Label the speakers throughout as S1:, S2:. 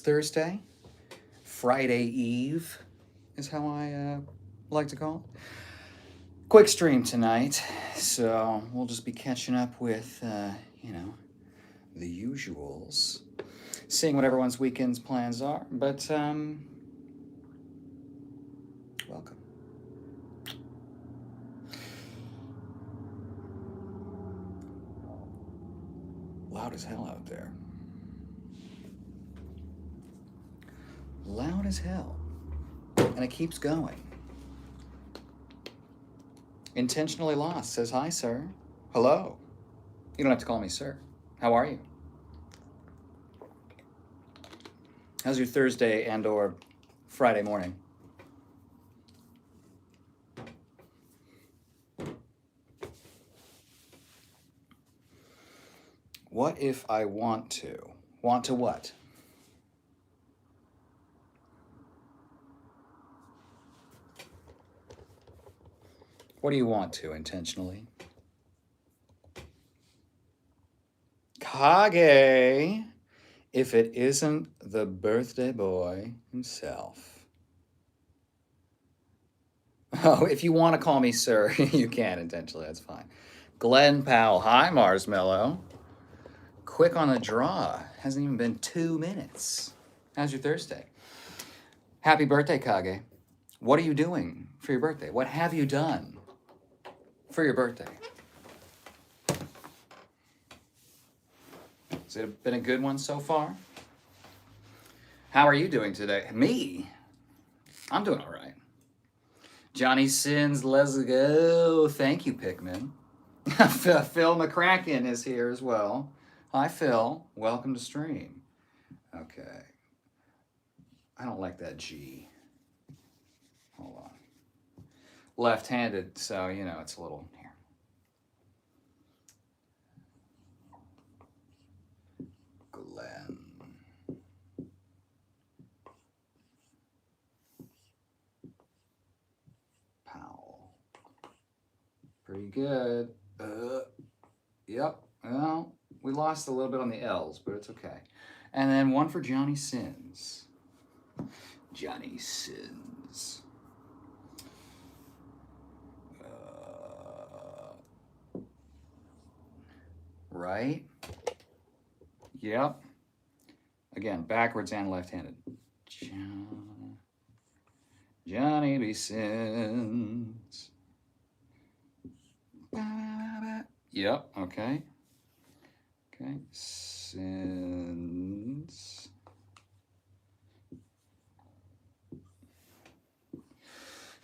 S1: Thursday. Friday Eve is how I like to call it. Quick stream tonight, so we'll just be catching up with, the usuals. Seeing what everyone's weekend's plans are, but, welcome. Loud as hell out there. Loud as hell. And it keeps going. Intentionally Lost says, hi, sir. Hello. You don't have to call me sir. How are you? How's your Thursday and or Friday morning? What if I want to? Want to what? What do you want to intentionally? Kage, if it isn't the birthday boy himself. Oh, if you want to call me sir, you can intentionally, that's fine. Glenn Powell, hi Marsmello. Quick on the draw, hasn't even been 2 minutes. How's your Thursday? Happy birthday, Kage. What are you doing for your birthday? What have you done for your birthday? Has it been a good one so far? How are you doing today? Me? I'm doing all right. Johnny Sins, let's go. Thank you, Pikmin. Phil McCracken is here as well. Hi, Phil. Welcome to stream. Okay. I don't like that G. Hold on. Left-handed, so, it's a little here. Glenn. Powell. Pretty good. Yep. Well, we lost a little bit on the L's, but it's okay. And then one for Johnny Sins. Johnny Sins. Right? Yep. Again, backwards and left-handed. Johnny B. Sins. Yep, okay. Okay, Sins.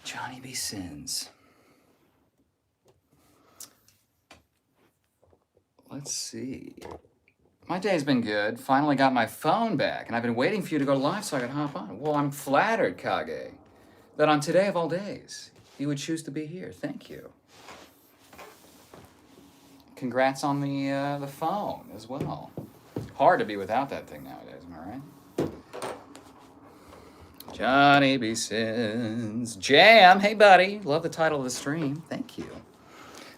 S1: Johnny B. Sins. Let's see. My day's been good. Finally got my phone back, and I've been waiting for you to go live so I could hop on. Well, I'm flattered, Kage, that on today of all days, you would choose to be here. Thank you. Congrats on the phone as well. Hard to be without that thing nowadays, am I right? Johnny B. Sins. Jam, hey buddy. Love the title of the stream. Thank you.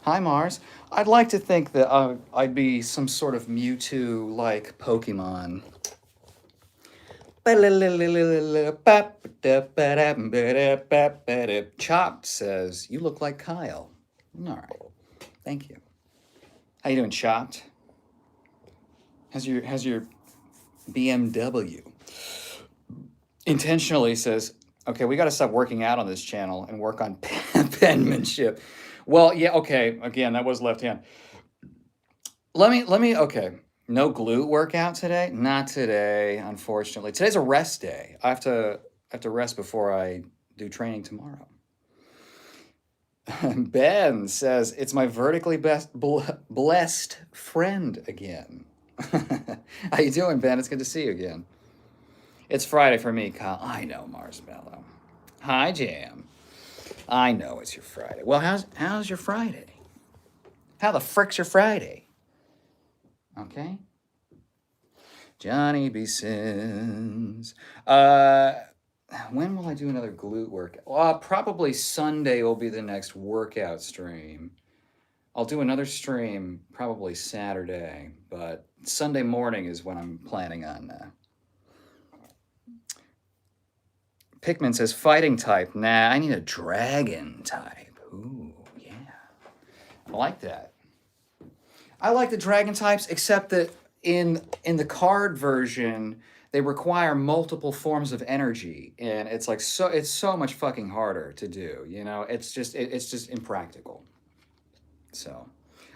S1: Hi, Mars. I'd like to think that I'd be some sort of Mewtwo-like Pokemon. Chopped says, you look like Kyle. All right. Thank you. How you doing, Chopped? How's your BMW? Intentionally says, okay, we got to stop working out on this channel and work on penmanship. Well, yeah, okay. Again, that was left hand. Let me. Okay, no glute workout today. Not today, unfortunately. Today's a rest day. I have to rest before I do training tomorrow. Ben says it's my vertically blessed friend again. How you doing, Ben? It's good to see you again. It's Friday for me, Kyle. I know, Marsmello. Hi, Jam. I know it's your Friday. Well, how's your Friday? How the frick's your Friday? Okay. Johnny B. Sins. When will I do another glute workout? Well, probably Sunday will be the next workout stream. I'll do another stream probably Saturday, but Sunday morning is when I'm planning on Pikmin says fighting type. Nah, I need a dragon type. Ooh, yeah. I like that. I like the dragon types, except that in the card version, they require multiple forms of energy, and it's like it's so much fucking harder to do. You know, it's just impractical. So,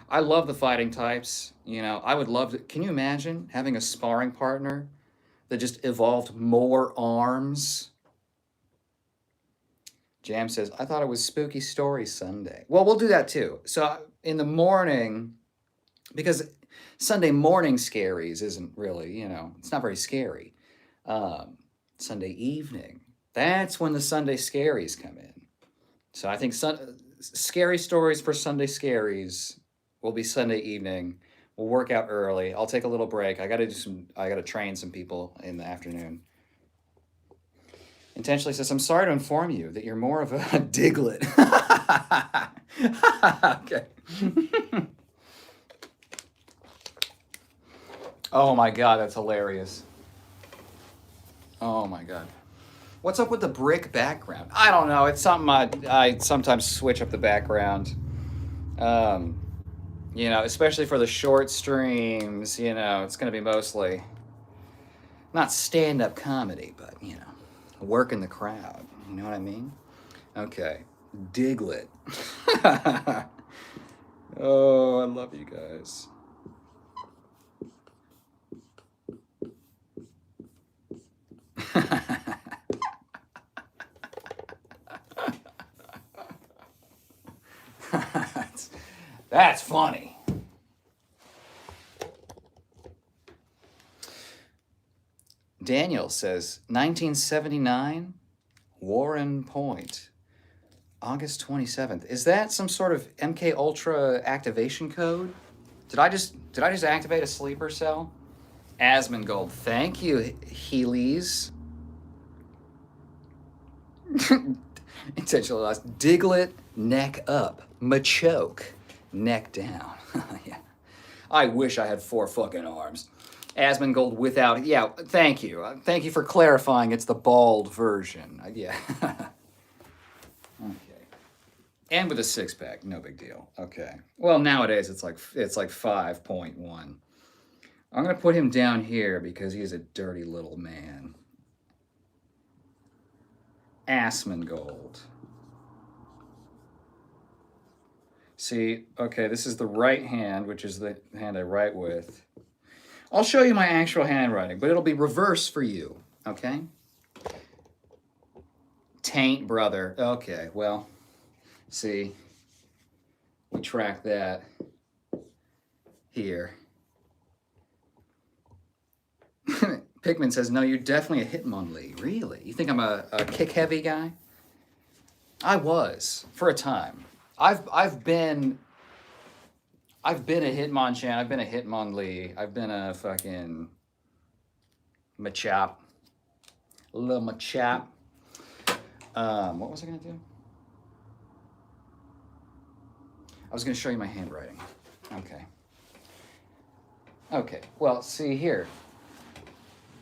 S1: I love the fighting types. You know, I would love to. Can you imagine having a sparring partner that just evolved more arms? Jam says, I thought it was Spooky Story Sunday. Well, we'll do that too. So in the morning, because Sunday morning scaries isn't really, you know, it's not very scary. Sunday evening, that's when the Sunday scaries come in. So I think scary stories for Sunday scaries will be Sunday evening. We'll work out early. I'll take a little break. I got to train some people in the afternoon. Intentionally says, I'm sorry to inform you that you're more of a Diglett. Okay. Oh my God, that's hilarious. Oh my God. What's up with the brick background? I don't know. It's something I sometimes switch up the background. You know, especially for the short streams, you know, it's going to be mostly not stand-up comedy, but, you know, working the crowd. You know what I mean? Okay. Diglett. Oh, I love you guys. That's funny. Daniel says 1979 Warren Point, August 27th. Is that some sort of MK Ultra activation code? Did I just activate a sleeper cell? Asmongold. Thank you, Heelys. Intentional loss. Diglett, neck up. Machoke, neck down. Yeah. I wish I had 4 fucking arms. Asmongold without. Yeah, thank you. Thank you for clarifying it's the bald version. Yeah. Okay. And with a 6-pack, no big deal. Okay. Well, nowadays it's like 5.1. I'm going to put him down here because he's a dirty little man. Asmongold. See, okay, this is the right hand, which is the hand I write with. I'll show you my actual handwriting, but it'll be reverse for you, okay? Taint brother. Okay, well, see, we track that here. Pikmin says, no, you're definitely a Hitmonlee. Really? You think I'm a kick-heavy guy? I was, for a time. I've been a Hitmonchan, I've been a Hitmonlee, I've been a fucking Machop. Little Machop. What was I gonna do? I was gonna show you my handwriting. Okay. Okay, well, see here.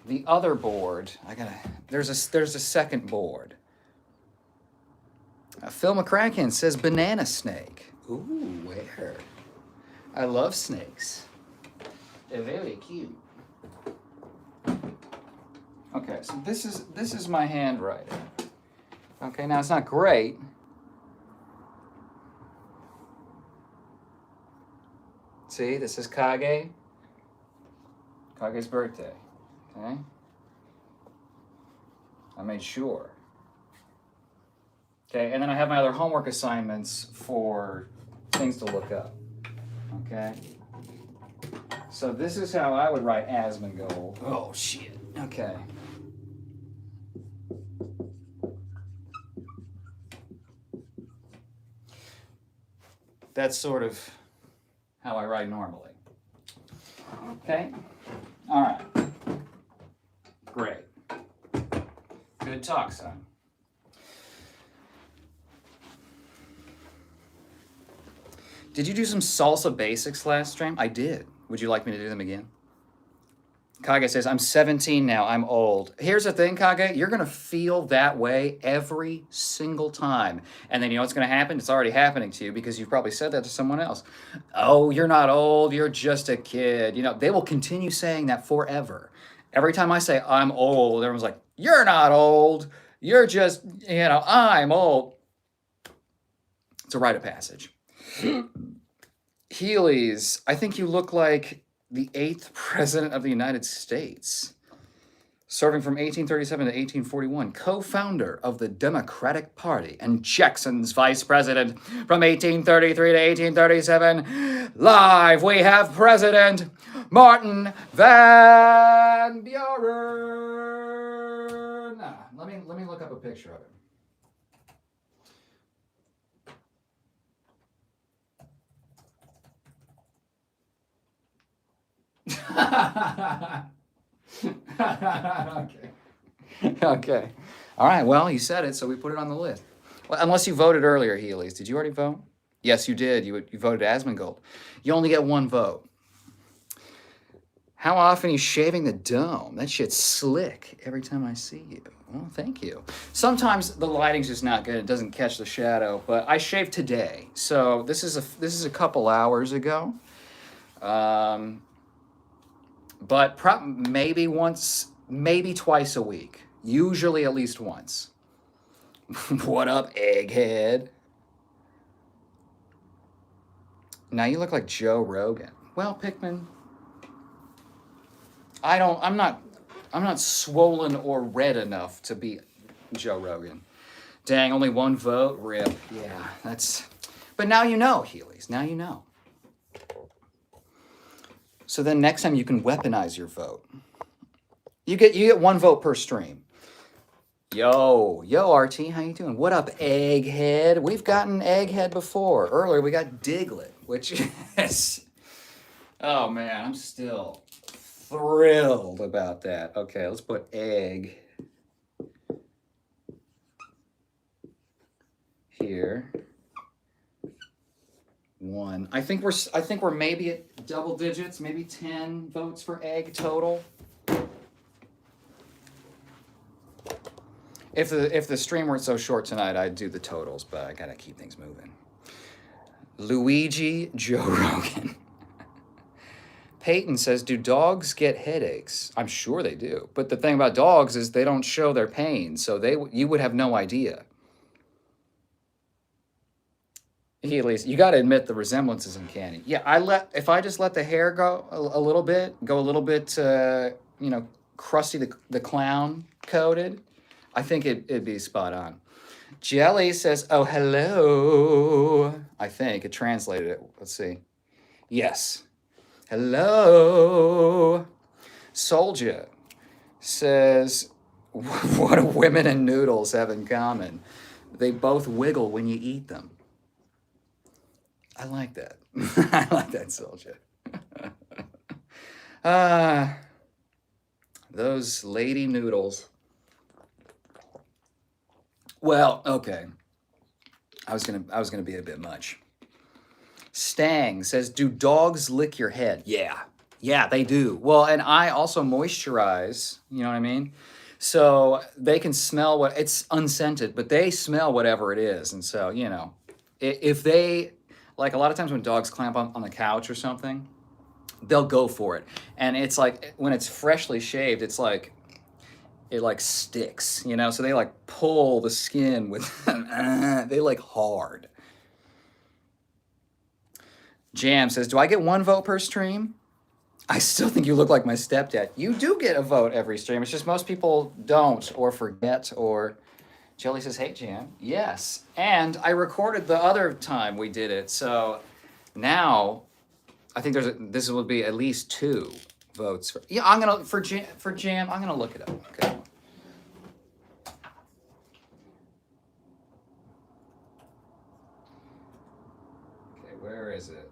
S1: The other board, there's a second board. Phil McCracken says banana snake. Ooh, where? I love snakes. They're very cute. Okay, so this is my handwriting. Okay, now it's not great. See, this is Kage. Kage's birthday. Okay. I made sure. Okay, and then I have my other homework assignments for things to look up. Okay. So this is how I would write Asmongold. Oh shit. Okay. That's sort of how I write normally. Okay. All right. Great. Good talk, son. Did you do some salsa basics last stream? I did. Would you like me to do them again? Kage says, I'm 17 now. I'm old. Here's the thing, Kage. You're going to feel that way every single time. And then you know what's going to happen? It's already happening to you because you've probably said that to someone else. Oh, you're not old. You're just a kid. You know, they will continue saying that forever. Every time I say I'm old, everyone's like, you're not old. You're just, I'm old. It's a rite of passage. Healy's, I think you look like the 8th president of the United States, serving from 1837 to 1841, co-founder of the Democratic Party, and Jackson's vice president from 1833 to 1837. Live, we have President Martin Van Buren. Let me look up a picture of him. Okay. All right. Well, you said it, so we put it on the list. Well, unless you voted earlier, Healy's. Did you already vote? Yes, you did. You voted Asmongold. You only get one vote. How often are you shaving the dome? That shit's slick every time I see you. Well, thank you. Sometimes the lighting's just not good. It doesn't catch the shadow, but I shaved today. So this is a couple hours ago. But maybe once, maybe twice a week. Usually at least once. What up, egghead? Now you look like Joe Rogan. Well, Pikmin, I'm not swollen or red enough to be Joe Rogan. Dang, only one vote? Rip. Yeah, but now you know, Healy's. Now you know. So then next time you can weaponize your vote. You get one vote per stream. Yo, RT, how you doing? What up, Egghead? We've gotten Egghead before. Earlier we got Diglett, which is, oh man, I'm still thrilled about that. Okay, let's put Egg here. 1. I think we're maybe at double digits, maybe 10 votes for Egg total. If the stream weren't so short tonight, I'd do the totals, but I gotta keep things moving. Luigi Joe Rogan. Peyton says, do dogs get headaches? I'm sure they do. But the thing about dogs is they don't show their pain, so you would have no idea. Healy's, you got to admit the resemblance is uncanny. Yeah, if I just let the hair go a little bit, Krusty the Clown coated, I think it'd be spot on. Jelly says, oh, hello. I think it translated it. Let's see. Yes. Hello. Soldier says, what do women and noodles have in common? They both wiggle when you eat them. I like that. I like that, Soldier. Those lady noodles. Well, okay. I was gonna be a bit much. Stang says, do dogs lick your head? Yeah, they do. Well, and I also moisturize, you know what I mean? So they can smell it's unscented, but they smell whatever it is. And so, if they, like a lot of times when dogs clamp on the couch or something, they'll go for it. And it's like, when it's freshly shaved, it's like, it like sticks, So they like pull the skin with, they like hard. Jam says, do I get one vote per stream? I still think you look like my stepdad. You do get a vote every stream. It's just most people don't or forget or... Jelly says, hey, Jam. Yes. And I recorded the other time we did it. So now I think this will be at least 2 votes. For Jam, I'm going to look it up. Okay. Okay, where is it?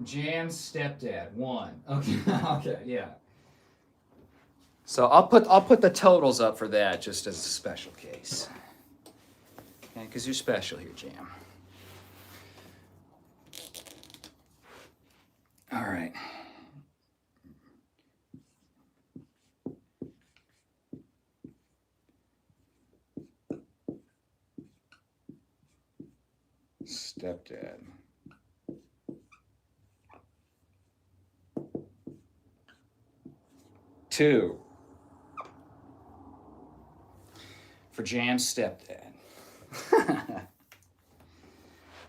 S1: Jam's stepdad, 1. Okay, okay, yeah. So I'll put the totals up for that just as a special case. Okay, because you're special here, Jam. All right. stepdad. Two for Jam's stepdad.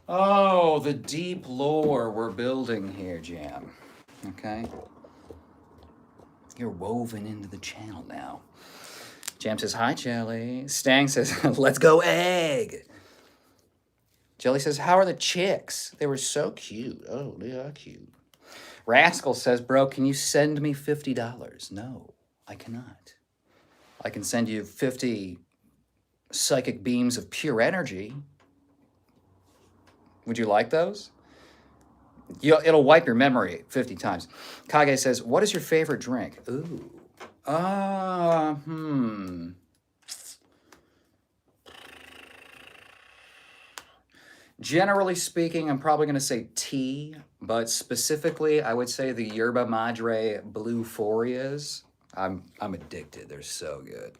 S1: Oh, the deep lore we're building here, Jam. Okay? You're woven into the channel now. Jam says, hi, Jelly. Stang says, let's go egg. Jelly says, how are the chicks? They were so cute. Oh, they are cute. Rascal says, bro, can you send me $50? No, I cannot. I can send you 50 psychic beams of pure energy. Would you like those? It'll wipe your memory 50 times. Kage says, what is your favorite drink? Ooh. Generally speaking, I'm probably going to say tea, but specifically, I would say the Yerba Madre Blue Forias. I'm addicted. They're so good.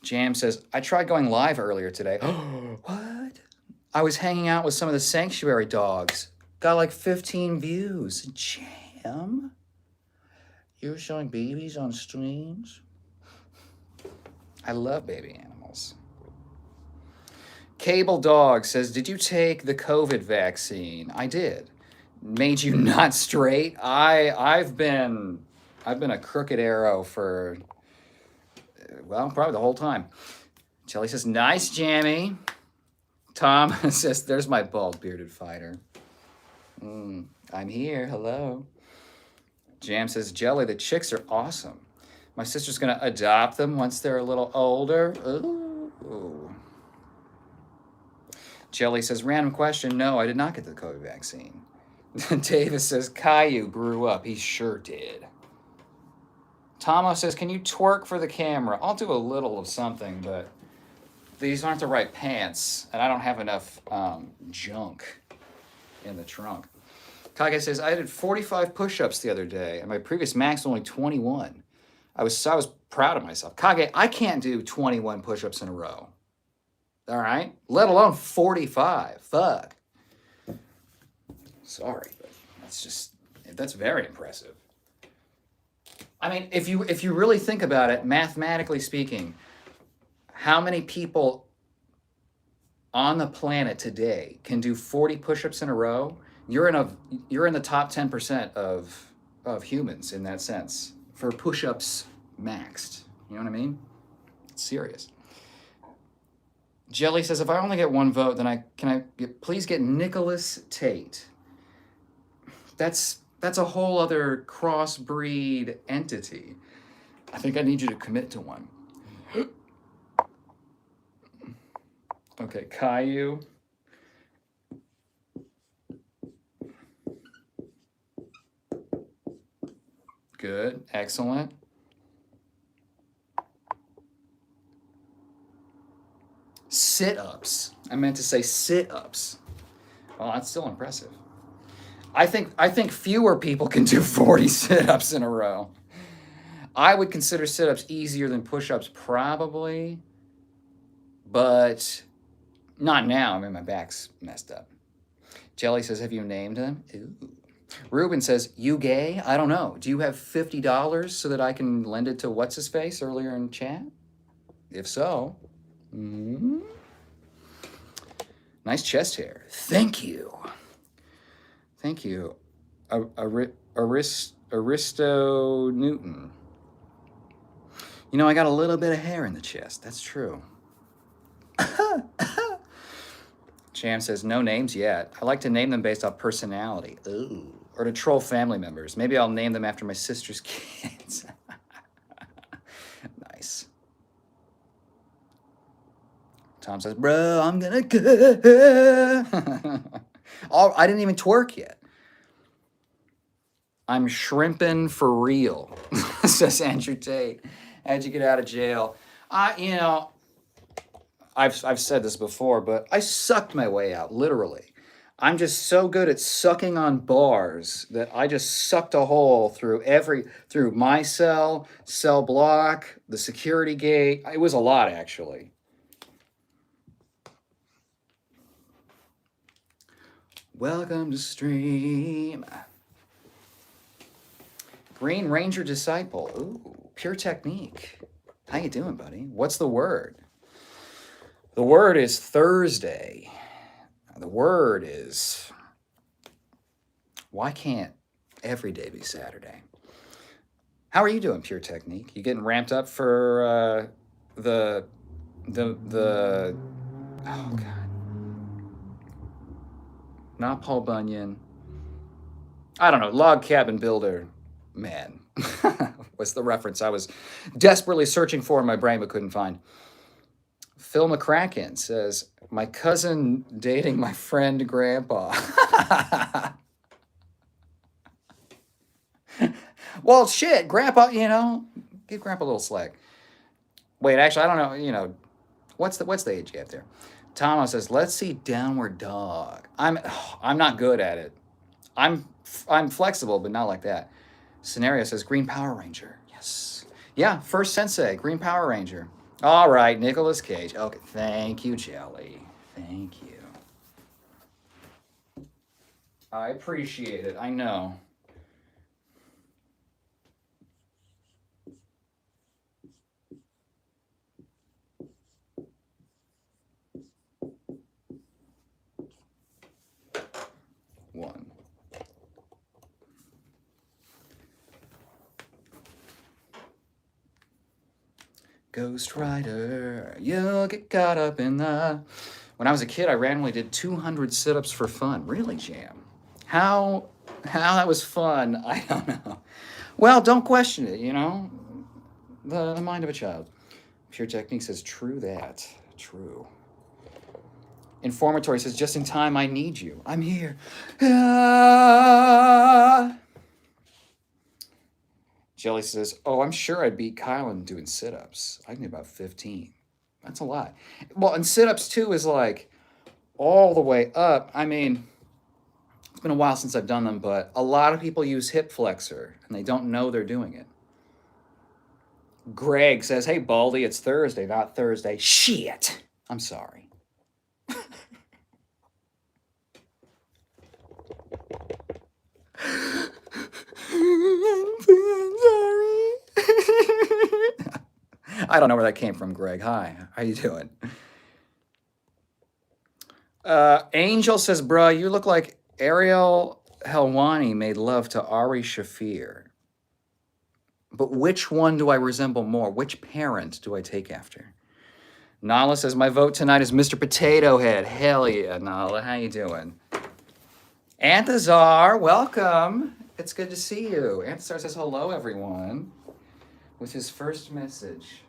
S1: Jam says, I tried going live earlier today. What? I was hanging out with some of the sanctuary dogs. Got like 15 views. Jam? You're showing babies on streams? I love baby animals. Cable Dog says, did you take the COVID vaccine? I did. Made you not straight? I've been a crooked arrow for, well, probably the whole time. Jelly says, nice, Jammy. Tom says, there's my bald bearded fighter. I'm here, hello. Jam says, Jelly, the chicks are awesome. My sister's gonna adopt them once they're a little older. Ooh. Jelly says, random question, no, I did not get the COVID vaccine. Davis says, Caillou grew up. He sure did. Tomo says, can you twerk for the camera? I'll do a little of something, but these aren't the right pants, and I don't have enough junk in the trunk. Kage says, I did 45 push-ups the other day, and my previous max was only 21. I was proud of myself. Kage, I can't do 21 push-ups in a row. All right? Let alone 45. Fuck. Sorry, but that's very impressive. I mean, if you really think about it, mathematically speaking, how many people on the planet today can do 40 push-ups in a row? You're in the top 10% of humans in that sense for push-ups maxed. You know what I mean? It's serious. Jelly says, if I only get one vote, then please get Nicholas Tate. That's a whole other crossbreed entity. I think I need you to commit to one. Okay, Caillou. Good, excellent. Sit-ups. I meant to say sit-ups. Well, that's still impressive. I think fewer people can do 40 sit-ups in a row. I would consider sit-ups easier than push-ups probably, but not now. I mean, my back's messed up. Jelly says, have you named them? Ooh. Ruben says, you gay? I don't know. Do you have $50 so that I can lend it to what's-his-face earlier in chat? If so. Nice chest hair. Thank you. Thank you. Aristo Newton. You know, I got a little bit of hair in the chest. That's true. Jam says, no names yet. I like to name them based off personality. Ooh. Or to troll family members. Maybe I'll name them after my sister's kids. Nice. Tom says, bro, I'm gonna go. Oh, I didn't even twerk yet. I'm shrimping for real, says Andrew Tate. How'd you get out of jail? You know, I've said this before, but I sucked my way out, literally. I'm just so good at sucking on bars that I just sucked a hole through my cell block, the security gate. It was a lot, actually. Welcome to stream. Green Ranger Disciple. Ooh, Pure Technique. How you doing, buddy? What's the word? The word is Thursday. The word is, why can't every day be Saturday? How are you doing, Pure Technique? You getting ramped up for the oh god, not Paul Bunyan. I don't know, Log Cabin Builder man was the reference I was desperately searching for in my brain but couldn't find. Phil McCracken says, my cousin dating my friend grandpa. Well, shit, grandpa, give grandpa a little slack. Wait, actually, I don't know, what's the age gap there? Tomo says, let's see Downward Dog. I'm not good at it. I'm flexible, but not like that. Scenario says Green Power Ranger. Yes. Yeah, first Sensei, Green Power Ranger. All right, Nicolas Cage. Okay, thank you, Jelly. Thank you. I appreciate it. I know. One. Ghost Rider, you'll get caught up in the... When I was a kid, I randomly did 200 sit-ups for fun. Really, Jam? How that was fun, I don't know. Well, don't question it, The mind of a child. Pure Technique says, true that. True. Informatory says, just in time, I need you. I'm here. Ah. Jelly says, oh, I'm sure I'd beat Kylan doing sit-ups. I can do about 15. That's a lot. Well, and sit-ups, too, is like all the way up. I mean, it's been a while since I've done them, but a lot of people use hip flexor, and they don't know they're doing it. Greg says, hey, Baldy, it's Thursday, not Thursday. Shit. I'm sorry. I don't know where that came from, Greg. Hi, how you doing? Angel says, bruh, you look like Ariel Helwani made love to Ari Shafir. But which one do I resemble more? Which parent do I take after? Nala says, my vote tonight is Mr. Potato Head. Hell yeah, Nala. How you doing? Anthazar, welcome. It's good to see you. Anthazar says, hello, everyone. With his first message,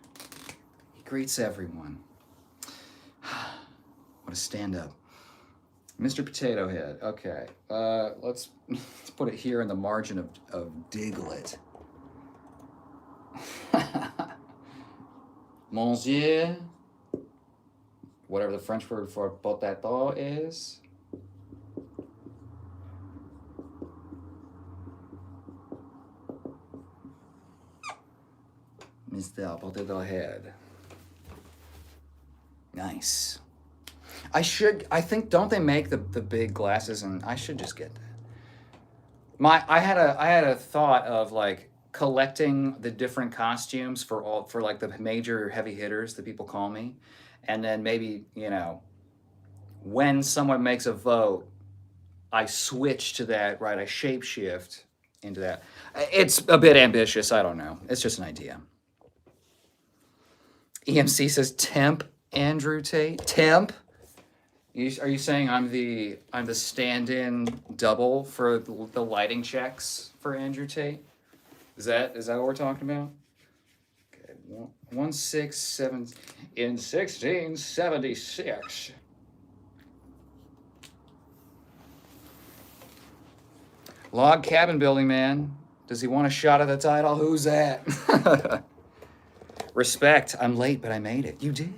S1: he greets everyone. What a stand-up. Mr. Potato Head. Okay. Let's put it here in the margin of Diglett. Monsieur, whatever the French word for potato is. Mr. Potato Head. Nice. I think, don't they make the big glasses? And I should just get that. I had a thought of like collecting the different costumes for like the major heavy hitters that people call me, and then maybe when someone makes a vote, I switch to that, right? I shapeshift into that. It's a bit ambitious. I don't know. It's just an idea. EMC says temp Andrew Tate. Temp. Are you saying I'm the stand-in double for the lighting checks for Andrew Tate? Is that what we're talking about? Okay, 167 in 1676. Log Cabin Building Man. Does he want a shot at the title? Who's that? Respect. I'm late, but I made it. You did.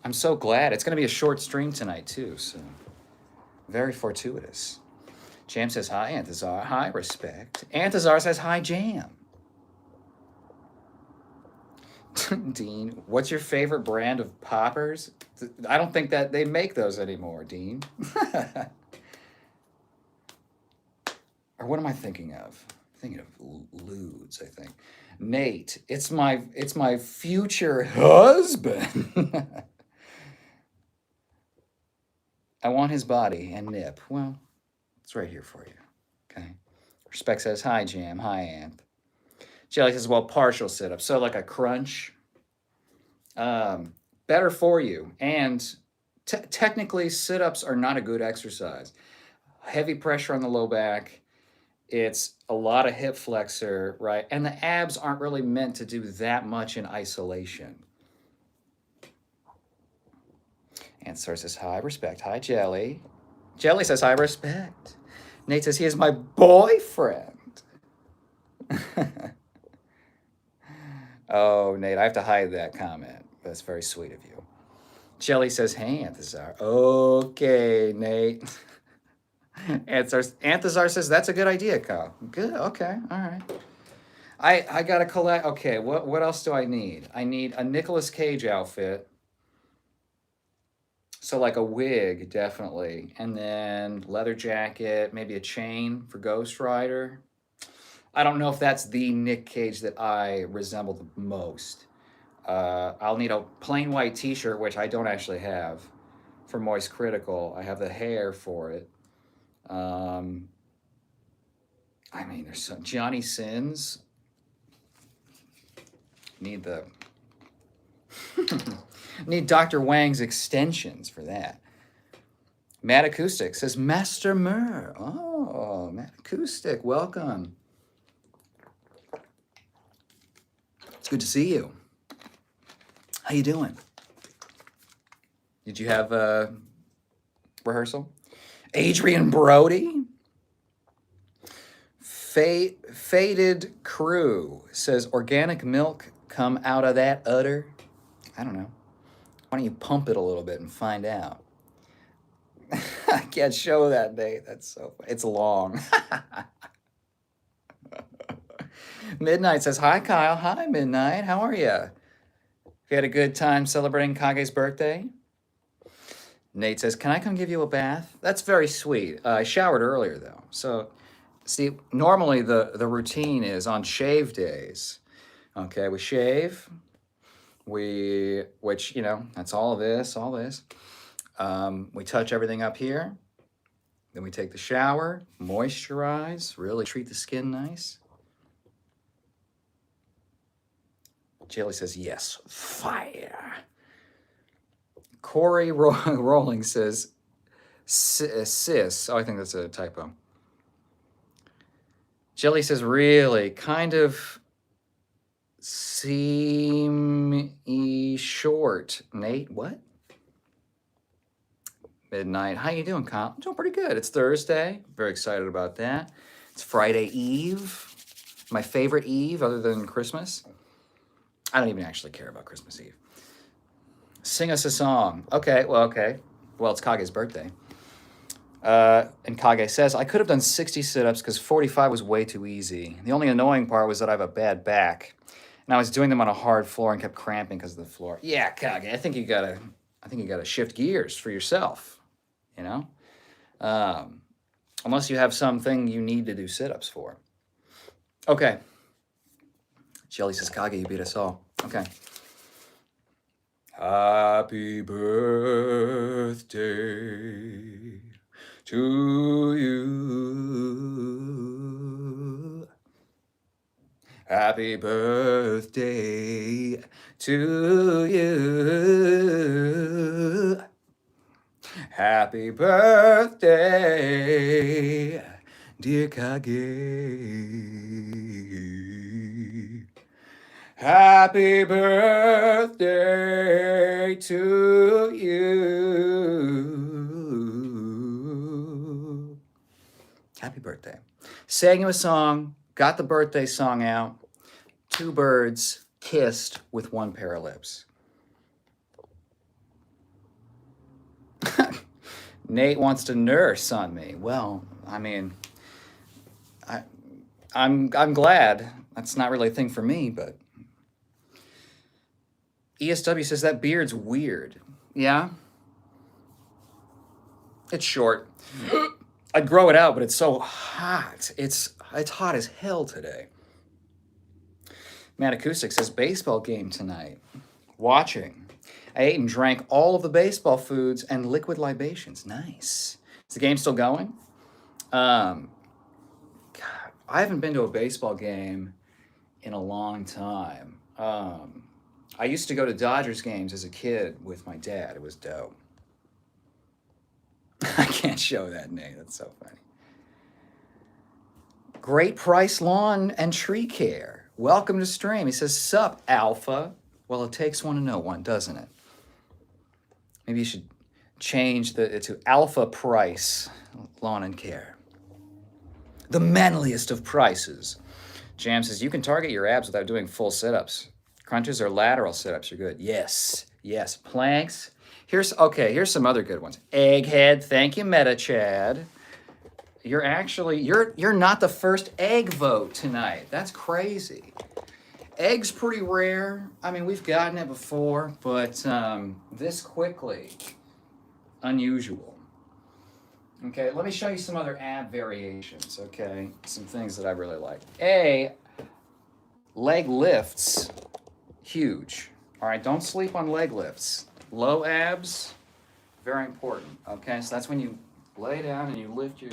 S1: I'm so glad. It's going to be a short stream tonight, too, so very fortuitous. Jam says, hi, Anthazar. Hi, Respect. Anthazar says, hi, Jam. Dean, what's your favorite brand of poppers? I don't think that they make those anymore, Dean. or what am I thinking of? I'm thinking of lewds, I think. Nate, it's my future husband. I want his body and nip. Well, it's right here for you. Okay. Respect says, hi, Jam. Hi, Amp. Jelly says, well, partial sit-up. So like a crunch. Better for you. And technically, sit-ups are not a good exercise. Heavy pressure on the low back. It's a lot of hip flexor, right? And the abs aren't really meant to do that much in isolation. And Sir says, hi, respect. Hi, Jelly. Jelly says, hi, respect. Nate says, he is my boyfriend. Oh, Nate, I have to hide that comment. That's very sweet of you. Jelly says, hey, Anthazar. Okay, Nate. Anthazar says, that's a good idea, Kyle. Good, okay, all right. I gotta collect, okay, what else do I need? I need a Nicolas Cage outfit. So like a wig, definitely. And then leather jacket, maybe a chain for Ghost Rider. I don't know if that's the Nick Cage that I resemble the most. I'll need a plain white t-shirt, which I don't actually have, for Moist Critical. I have the hair for it. I mean, there's some Johnny Sins. Need the need Dr. Wang's extensions for that. Matt Acoustic says Master Mur. Oh, Matt Acoustic, welcome. It's good to see you. How you doing? Did you have a rehearsal? Adrian Brody. Faded Crew says organic milk come out of that udder. I don't know. Why don't you pump it a little bit and find out? I can't show that, Nate. That's so funny. It's long. Midnight says, hi, Kyle. Hi, Midnight. How are you? You had a good time celebrating Kage's birthday? Nate says, can I come give you a bath? That's very sweet. I showered earlier, though. So, see, normally the routine is on shave days. Okay, we shave. Which, you know, that's all this. We touch everything up here. Then we take the shower, moisturize, really treat the skin nice. Jelly says, yes, fire. Corey Rolling says, sis. Oh, I think that's a typo. Jelly says, really, kind of seem short. Nate, what? Midnight. How you doing, Kyle? I'm doing pretty good. It's Thursday. Very excited about that. It's Friday Eve. My favorite Eve other than Christmas. I don't even actually care about Christmas Eve. Sing us a song. Okay, well, it's Kage's birthday. And Kage says, I could have done 60 sit-ups because 45 was way too easy. The only annoying part was that I have a bad back. And I was doing them on a hard floor and kept cramping because of the floor. Yeah, Kage, I think you gotta shift gears for yourself, you know? Unless you have something you need to do sit-ups for. Okay. Jelly says, Kage, you beat us all. Okay. Happy birthday to you. Happy birthday to you. Happy birthday, dear Kage. Happy birthday to you. Happy birthday. Sang you a song, got the birthday song out. Two birds kissed with one pair of lips. Nate wants to nurse on me. Well, I mean, I'm glad. That's not really a thing for me, but ESW says that beard's weird. Yeah? It's short. I'd grow it out, but it's so hot. It's hot as hell today. Matt Acoustic says, baseball game tonight. Watching. I ate and drank all of the baseball foods and liquid libations. Nice. Is the game still going? God, I haven't been to a baseball game in a long time. I used to go to Dodgers games as a kid with my dad. It was dope. I can't show that, Nate. That's so funny. Great Price Lawn and Tree Care. Welcome to stream. He says, sup, Alpha. Well, it takes one to know one, doesn't it? Maybe you should change it to Alpha Price Lawn and Care. The manliest of prices. Jam says, you can target your abs without doing full sit-ups. Crunches or lateral sit-ups are good. Yes, yes. Planks. Here's some other good ones. Egghead. Thank you, Meta Chad. You're not the first egg vote tonight. That's crazy. Egg's pretty rare. I mean, we've gotten it before, but this quickly, unusual. Okay, let me show you some other ab variations, okay? Some things that I really like. Leg lifts, huge. All right, don't sleep on leg lifts. Low abs, very important, okay? So that's when you lay down and you lift your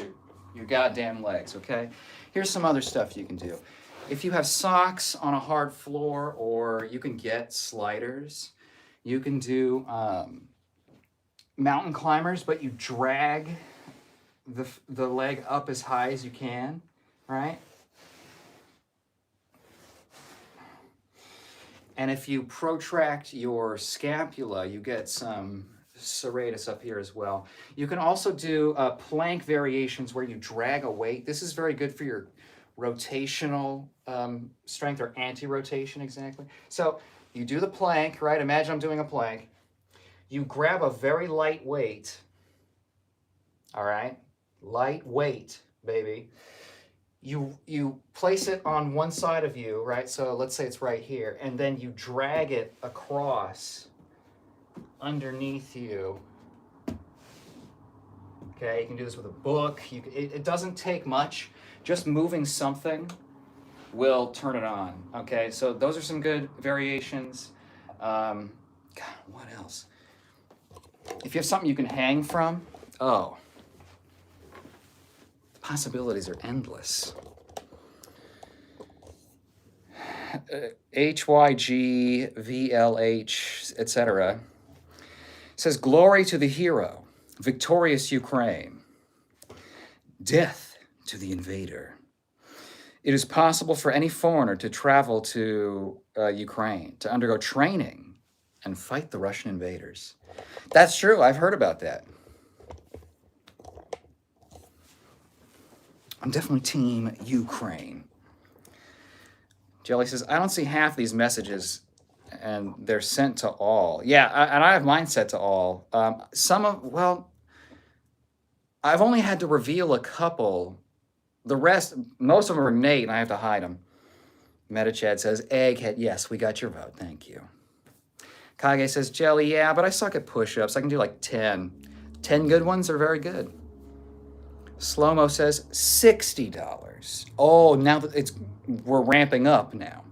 S1: goddamn legs, okay? Here's some other stuff you can do. If you have socks on a hard floor, or you can get sliders, you can do mountain climbers, but you drag the leg up as high as you can, right? And if you protract your scapula, you get some serratus up here as well. You can also do plank variations where you drag a weight. This is very good for your rotational strength, or anti-rotation, exactly. So you do the plank, right? Imagine I'm doing a plank. You grab a very light weight, all right? Light weight, baby. You place it on one side of you, right? So let's say it's right here, and then you drag it across underneath you. Okay, you can do this with a book. It doesn't take much. Just moving something will turn it on. Okay, so those are some good variations. God, what else? If you have something you can hang from, oh, the possibilities are endless. HYG, VLH, etc. says, glory to the hero, victorious Ukraine. Death to the invader. It is possible for any foreigner to travel to Ukraine, to undergo training and fight the Russian invaders. That's true. I've heard about that. I'm definitely team Ukraine. Jelly says, I don't see half these messages and they're sent to all. Yeah, and I have mine set to all. I've only had to reveal a couple. The rest, most of them are Nate, and I have to hide them. Metachad says, Egghead, yes, we got your vote, thank you. Kage says, Jelly, yeah, but I suck at push-ups. I can do like 10. 10 good ones are very good. Slow-mo says, $60. Oh, now that we're ramping up now.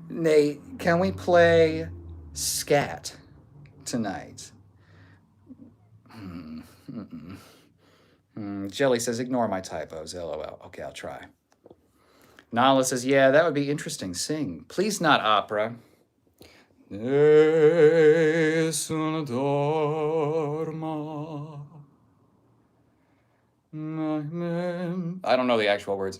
S1: Nate, can we play scat tonight? Jelly says, ignore my typos, LOL. Okay, I'll try. Nala says, yeah, that would be interesting. Sing. Please not opera. I don't know the actual words.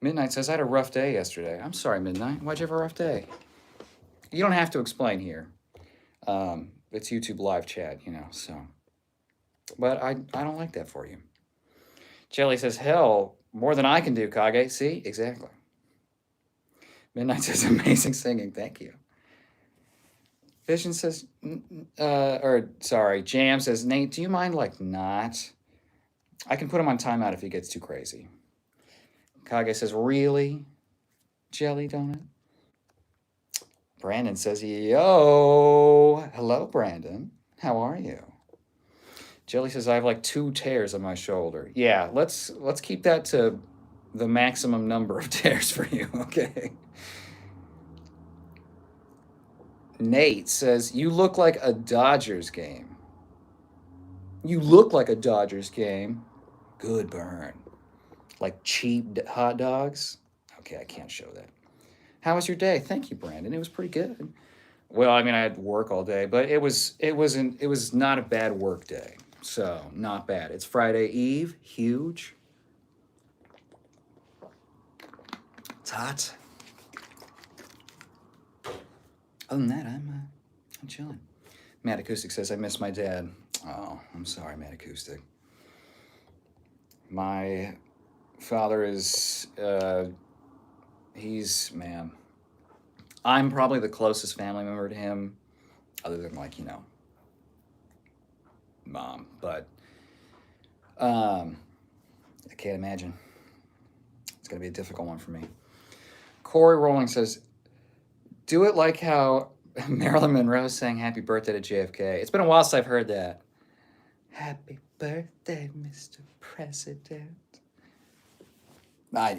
S1: Midnight says, I had a rough day yesterday. I'm sorry, Midnight. Why'd you have a rough day? You don't have to explain here. It's YouTube live chat, so. But I don't like that for you. Jelly says, hell, more than I can do, Kage. See? Exactly. Midnight says, amazing singing. Thank you. Vision says, Jam says, Nate, do you mind, not? I can put him on timeout if he gets too crazy. Kage says, really? Jelly donut? Brandon says, yo. Hello, Brandon. How are you? Jelly says I have like 2 tears on my shoulder. Yeah, let's keep that to the maximum number of tears for you, okay? Nate says you look like a Dodgers game. You look like a Dodgers game. Good burn. Like cheap hot dogs. Okay, I can't show that. How was your day? Thank you, Brandon. It was pretty good. Well, I mean, I had work all day, but it was not a bad work day. So not bad. It's Friday Eve. Huge. It's hot. Other than that, I'm chilling. Matt Acoustic says I miss my dad. Oh, I'm sorry, Matt Acoustic. My father is he's man. I'm probably the closest family member to him, other than like mom. But I can't imagine. It's gonna be a difficult one for me. Corey Rowling says, "Do it like how Marilyn Monroe sang Happy Birthday to JFK." It's been a while since I've heard that. Happy birthday, Mr. President. I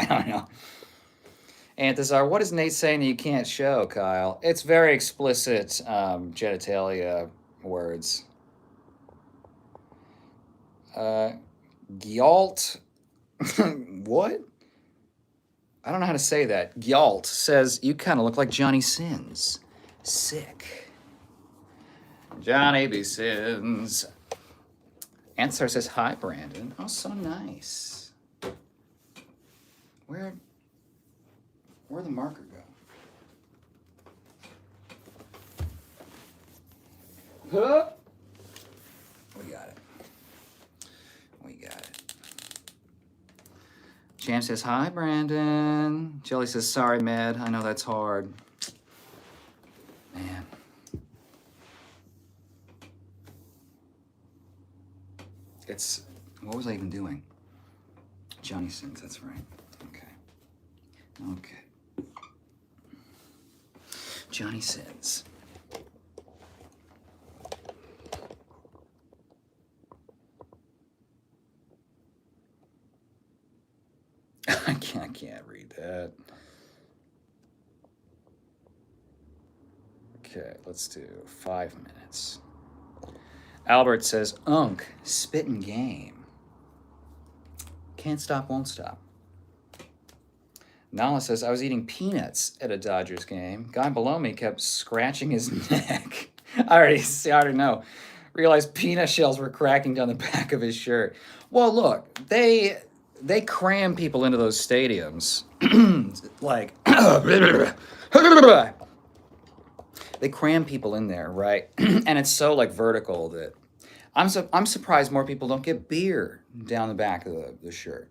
S1: don't know. Anthazar, what is Nate saying that you can't show, Kyle? It's very explicit genitalia words. Gyalt. What? I don't know how to say that. Gyalt says, you kind of look like Johnny Sins. Sick. Johnny B. Sins. Answer says, hi, Brandon. Oh, so nice. Where'd the marker go? Huh? We got it. We got it. Jam says, hi, Brandon. Jelly says, sorry, Med. I know that's hard. Man. It's, what was I even doing? Johnny Sins, that's right. Okay. Johnny Sins. I can't read that. Okay, let's do 5 minutes. Albert says, Unk, spittin' game. Can't stop, won't stop. Nala says, I was eating peanuts at a Dodgers game. Guy below me kept scratching his neck. I already know. Realized peanut shells were cracking down the back of his shirt. Well, look, they cram people into those stadiums. Like, they cram people in there, right? And it's so like vertical that I'm surprised more people don't get beer down the back of the shirt.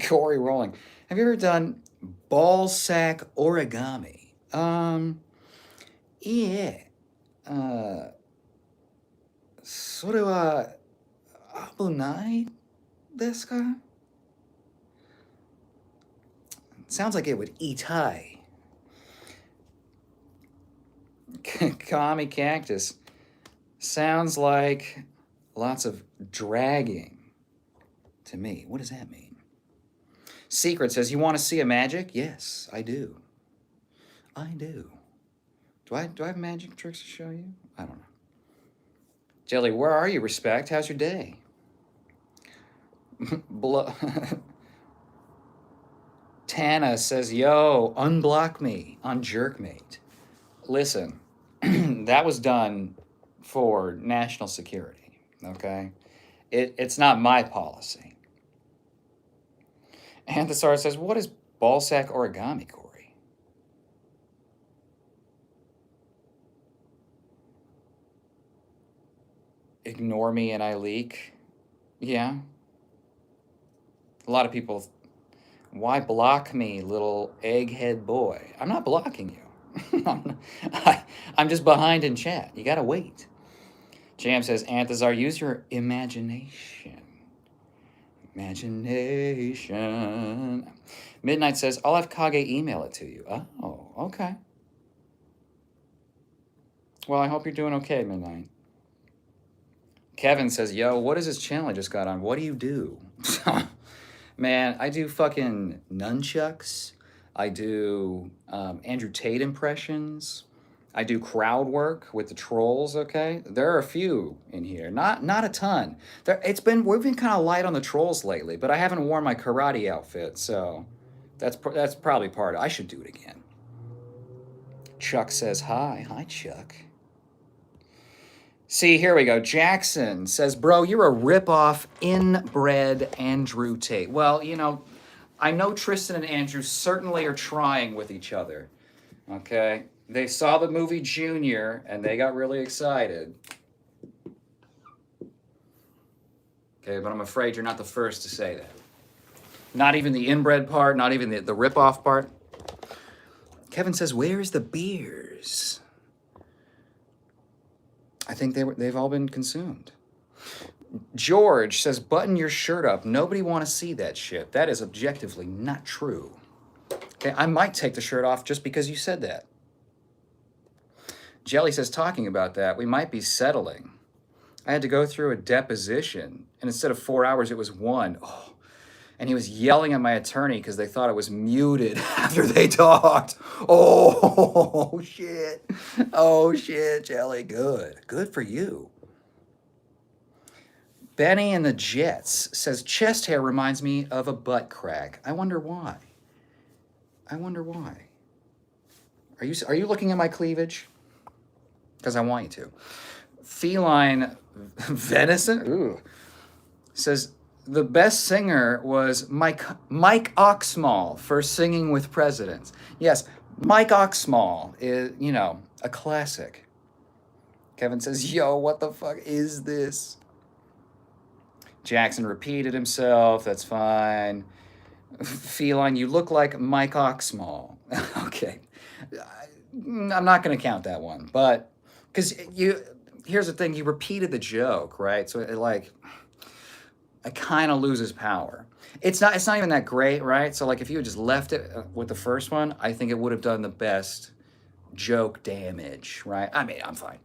S1: Corey Rowling, have you ever done ball sack origami? Yeah. それは危ないですか? Sounds like it would eat high. Kami Cactus. Sounds like lots of dragging to me. What does that mean? Secret says, you want to see a magic? Yes, I do. I do. Do I have magic tricks to show you? I don't know. Jelly, where are you, Respect? How's your day? Tana says, yo, unblock me on Jerkmate. Listen, that was done for national security, okay? It's not my policy. Anthosar says, what is ballsack origami, Corey? Ignore me and I leak? Yeah. A lot of people, why block me, little egghead boy? I'm not blocking you. I'm just behind in chat. You gotta wait. Jam says, Anthazar, use your imagination. Imagination. Midnight says, I'll have Kage email it to you. Oh, okay. Well, I hope you're doing okay, Midnight. Kevin says, yo, what is this channel I just got on? What do you do? Man, I do fucking nunchucks. I do Andrew Tate impressions. I do crowd work with the trolls. Okay, there are a few in here, not a ton. We've been kind of light on the trolls lately, but I haven't worn my karate outfit, so that's probably part. I should do it again. Chuck says hi, Chuck. See, here we go. Jackson says, bro, you're a rip-off inbred Andrew Tate. Well, I know Tristan and Andrew certainly are trying with each other. Okay? They saw the movie Junior and they got really excited. Okay, but I'm afraid you're not the first to say that. Not even the inbred part, not even the rip-off part. Kevin says, where's the beers? I think they've all been consumed. George says, button your shirt up. Nobody want to see that shit. That is objectively not true. Okay, I might take the shirt off just because you said that. Jelly says, talking about that, we might be settling. I had to go through a deposition, and instead of 4 hours, it was 1. Oh. And he was yelling at my attorney because they thought it was muted after they talked. Oh, shit. Oh, shit, Jelly. Good for you. Benny and the Jets says, chest hair reminds me of a butt crack. I wonder why. Are you looking at my cleavage? Because I want you to. Feline Venison ooh, says, the best singer was Mike Oxmall for Singing with Presidents. Yes, Mike Oxmall is, a classic. Kevin says, yo, what the fuck is this? Jackson repeated himself. That's fine. Feline, you look like Mike Oxmall. Okay. I'm not going to count that one. But, because here's the thing. You repeated the joke, right? So it kind of loses power. It's not even that great, right? So like if you had just left it with the first one, I think it would have done the best joke damage, right? I mean, I'm fine.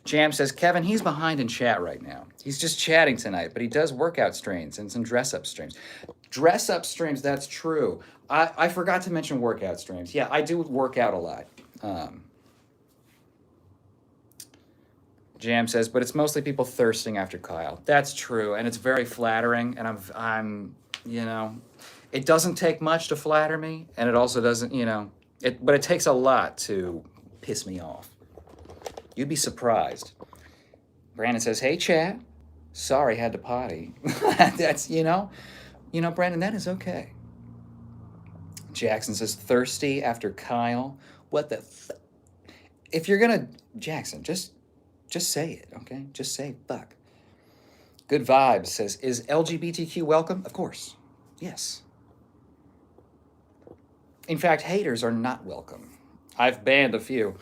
S1: Jam says, Kevin, he's behind in chat right now. He's just chatting tonight, but he does workout streams and some dress-up streams. Dress-up streams, that's true. I forgot to mention workout streams. Yeah, I do work out a lot. Jam says, but it's mostly people thirsting after Kyle. That's true, and it's very flattering, and I'm it doesn't take much to flatter me, and it also doesn't, but it takes a lot to piss me off. You'd be surprised. Brandon says, hey, chat. Sorry, had to potty. That's, Brandon, that is okay. Jackson says, thirsty after Kyle. What the if you're gonna, Jackson, just say it, okay? Just say fuck. Good Vibes says, is LGBTQ welcome? Of course. Yes. In fact, haters are not welcome. I've banned a few.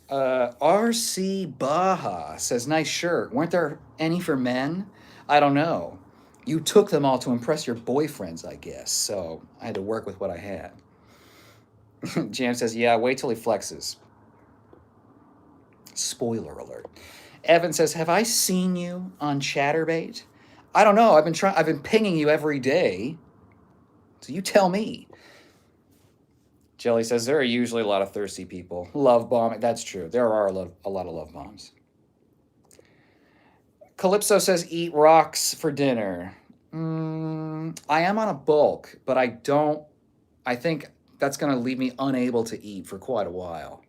S1: RC Baja says, nice shirt. Weren't there any for men? I don't know. You took them all to impress your boyfriends, I guess. So I had to work with what I had. Jam says, yeah, wait till he flexes. Spoiler alert. Evan says, have I seen you on Chatterbait? I don't know. I've been pinging you every day. So you tell me. Jelly says, there are usually a lot of thirsty people. Love bombing. That's true. There are a lot of love bombs. Calypso says, eat rocks for dinner. I am on a bulk, but I think that's going to leave me unable to eat for quite a while.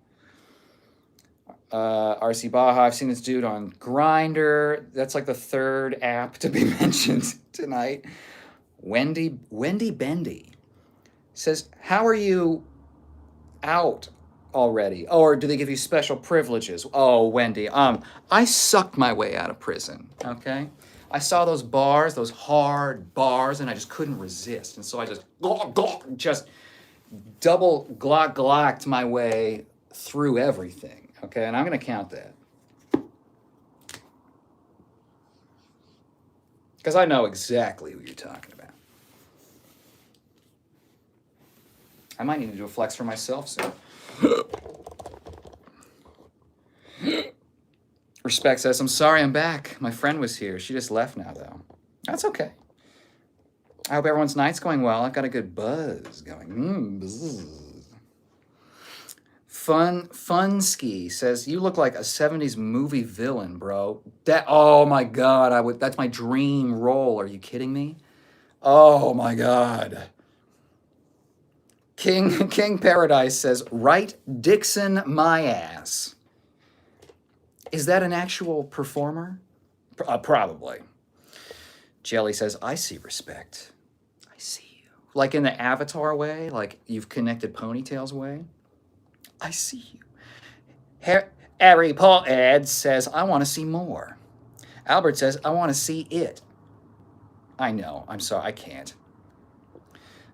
S1: RC Baja, I've seen this dude on Grindr. That's like the third app to be mentioned tonight. Wendy Bendy says, how are you out already? Or do they give you special privileges? Oh, Wendy, I sucked my way out of prison, okay? I saw those bars, those hard bars, and I just couldn't resist. And so I just double glocked my way through everything. Okay, and I'm going to count that. Because I know exactly who you're talking about. I might need to do a flex for myself soon. Respect says, I'm sorry I'm back. My friend was here. She just left now, though. That's okay. I hope everyone's night's going well. I've got a good buzz going. Buzz. Funski says, you look like a 70s movie villain, bro. Oh my God, that's my dream role. Are you kidding me? Oh my God. King Paradise says, right Dixon my ass. Is that an actual performer? Probably. Jelly says, I see respect. I see you. Like in the Avatar way, like you've connected ponytails way. I see you. Harry Paul Ed says, I want to see more. Albert says, I want to see it. I know. I'm sorry. I can't.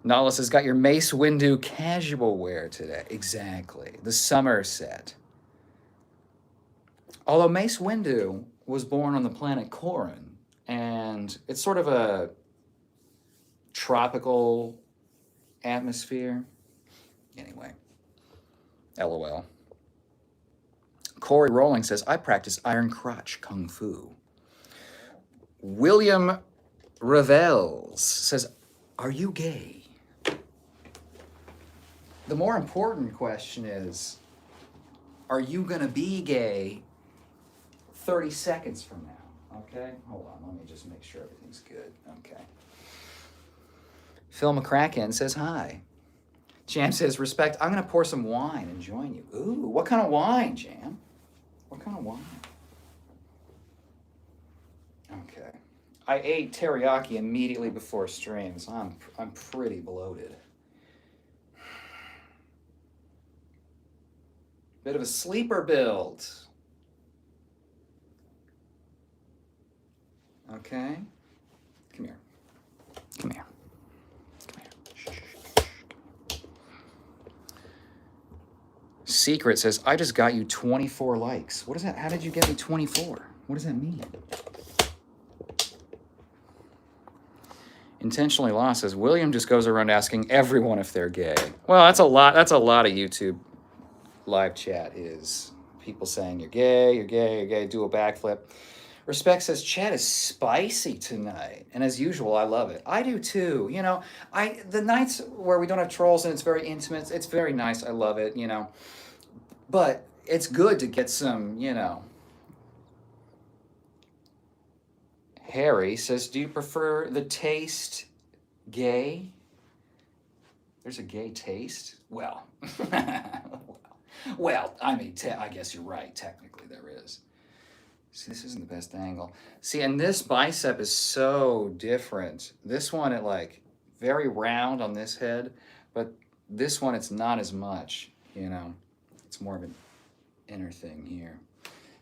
S1: Nollis has got your Mace Windu casual wear today. Exactly. The summer set. Although Mace Windu was born on the planet Corrin, and it's sort of a tropical atmosphere. Anyway, LOL. Corey Rowling says, I practice Iron Crotch Kung Fu. William Revels says, are you gay? The more important question is, are you going to be gay 30 seconds from now? Okay, hold on, let me just make sure everything's good. Okay. Phil McCracken says, hi. Jam says, respect, I'm going to pour some wine and join you. Ooh, what kind of wine, Jam? What kind of wine? Okay. I ate teriyaki immediately before stream, so I'm pretty bloated. Bit of a sleeper build. Okay. Come here. Come here. Come here. Shh. Secret says, I just got you 24 likes. What is that? How did you get me 24? What does that mean? Intentionally Lost says, William just goes around asking everyone if they're gay. Well, that's a lot of YouTube live chat is people saying you're gay, you're gay, you're gay, do a backflip. Respect says, chat is spicy tonight. And as usual, I love it. I do too. You know, the nights where we don't have trolls and it's very intimate, it's very nice. I love it, you know. But it's good to get some, you know. Harry says, do you prefer the taste gay? There's a gay taste? Well, well, I mean, I guess you're right. Technically, there is. See, this isn't the best angle. See, and this bicep is so different. This one, it like very round on this head, but this one, it's not as much, you know. It's more of an inner thing here.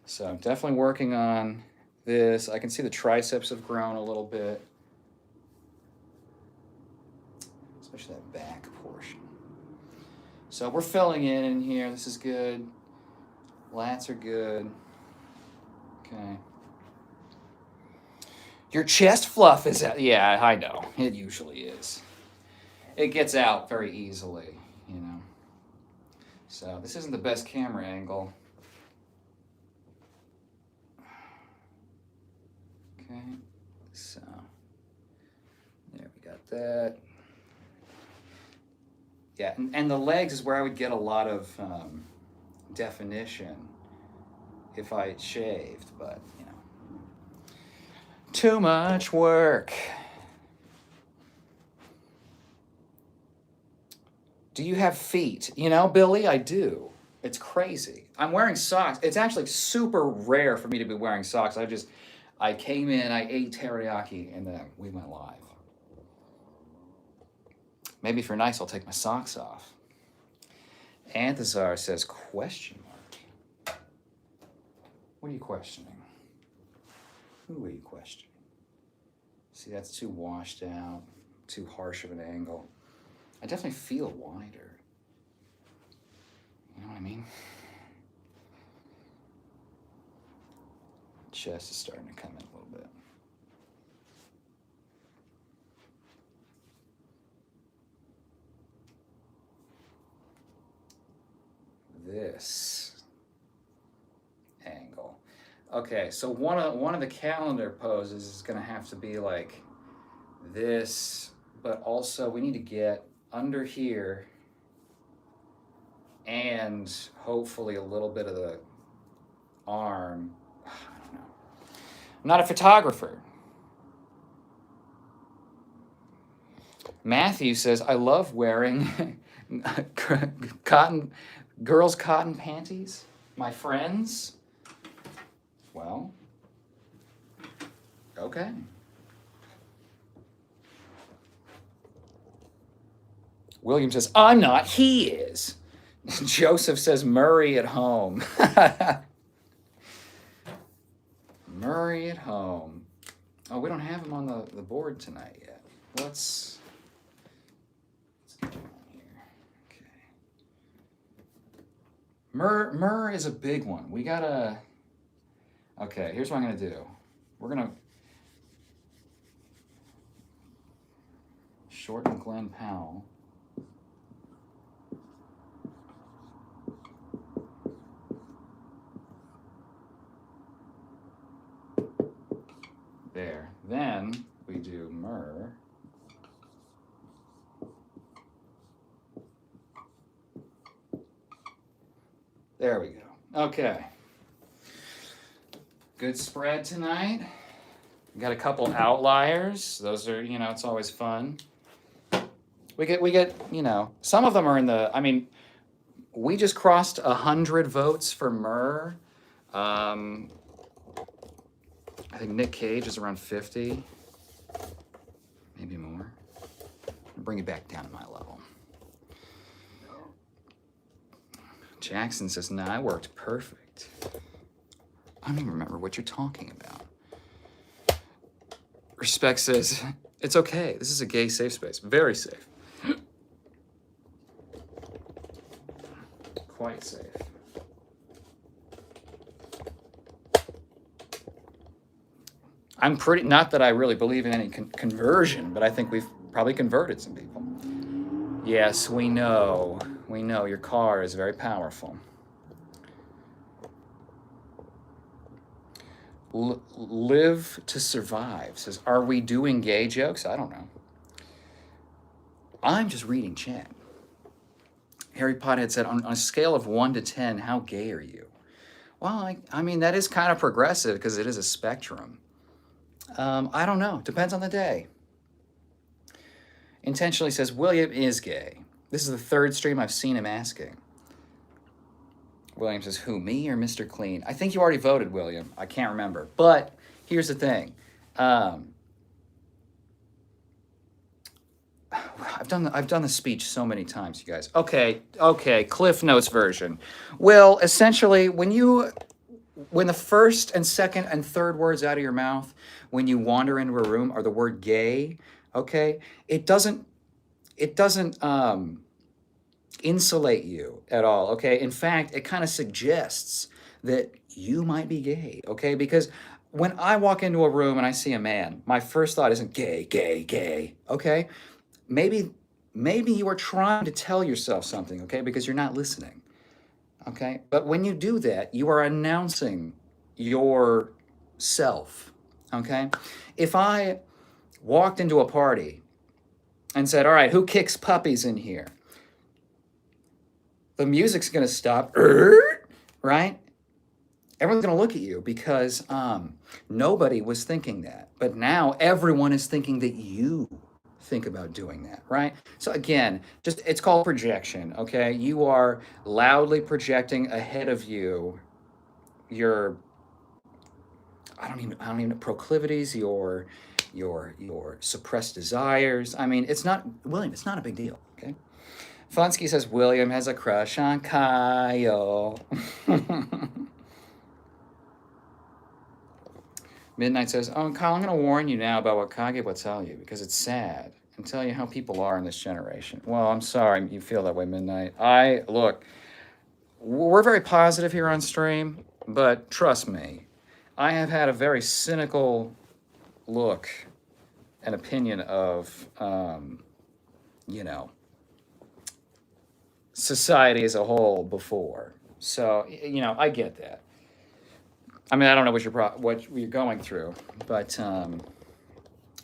S1: So I'm definitely working on this. I can see the triceps have grown a little bit, especially that back portion. So we're filling in here. This is good. Lats are good. Okay. Your chest fluff is out. Yeah, I know. It usually is. It gets out very easily, you know. So this isn't the best camera angle. Okay. So there we got that. Yeah, and the legs is where I would get a lot of definition if I shaved, but, you know. Too much work. Do you have feet? You know, Billy, I do. It's crazy. I'm wearing socks. It's actually super rare for me to be wearing socks. I came in, I ate teriyaki, and then we went live. Maybe if you're nice, I'll take my socks off. Anthazar says, question mark. What are you questioning? Who are you questioning? See, that's too washed out, too harsh of an angle. I definitely feel wider. You know what I mean? Chest is starting to come in a little bit. This angle. Okay, so one of the calendar poses is gonna have to be like this, but also we need to get under here and hopefully a little bit of the arm. I don't know. I'm not a photographer. Matthew says, I love wearing girls' cotton panties. My friends. Well, okay. William says, I'm not, he is. Joseph says, Murray at home. Murray at home. Oh, we don't have him on the board tonight yet. Let's get him on here. Okay. Murr is a big one. We gotta. Okay, here's what I'm gonna do. We're gonna shorten Glenn Powell. There. Then we do Murr. There we go. Okay. Good spread tonight. We got a couple outliers. Those are, it's always fun. We get, some of them are in the, we just crossed 100 votes for Murr. I think Nick Cage is around 50, maybe more. Bring it back down to my level. Jackson says, nah, I worked perfect. I don't even remember what you're talking about. Respect says, it's okay. This is a gay safe space. Very safe. Quite safe. I'm pretty, not that I really believe in any conversion, but I think we've probably converted some people. Yes, we know. We know your car is very powerful. Live to survive says, are we doing gay jokes? I don't know. I'm just reading chat. Harry Pothead said, on a scale of 1 to 10, how gay are you? Well, I mean, that is kind of progressive because it is a spectrum. I don't know. Depends on the day. Intentionally says, William is gay. This is the third stream I've seen him asking. William says, who, me or Mr. Clean? I think you already voted, William. I can't remember. But here's the thing. I've done the speech so many times, you guys. Okay, Cliff Notes version. Well, essentially, when the first and second and third words out of your mouth when you wander into a room are the word gay, okay, it doesn't insulate you at all, okay? In fact, it kind of suggests that you might be gay, okay? Because when I walk into a room and I see a man, my first thought isn't gay, gay, gay, okay? Maybe you are trying to tell yourself something, okay? Because you're not listening, okay? But when you do that, you are announcing yourself, okay? If I walked into a party and said, all right, who kicks puppies in here? The music's gonna stop, right? Everyone's gonna look at you because nobody was thinking that. But now everyone is thinking that you think about doing that, right? So again, it's called projection, okay? You are loudly projecting ahead of you your, I don't even know, proclivities, your suppressed desires. I mean, it's not, William, it's not a big deal, okay? Funsky says William has a crush on Kyle. Midnight says, oh, Kyle, I'm going to warn you now about what Kage will tell you because it's sad and tell you how people are in this generation. Well, I'm sorry you feel that way, Midnight. Look, we're very positive here on stream, but trust me, I have had a very cynical look and opinion of, society as a whole before. So, I get that. I mean, I don't know what you're going through, but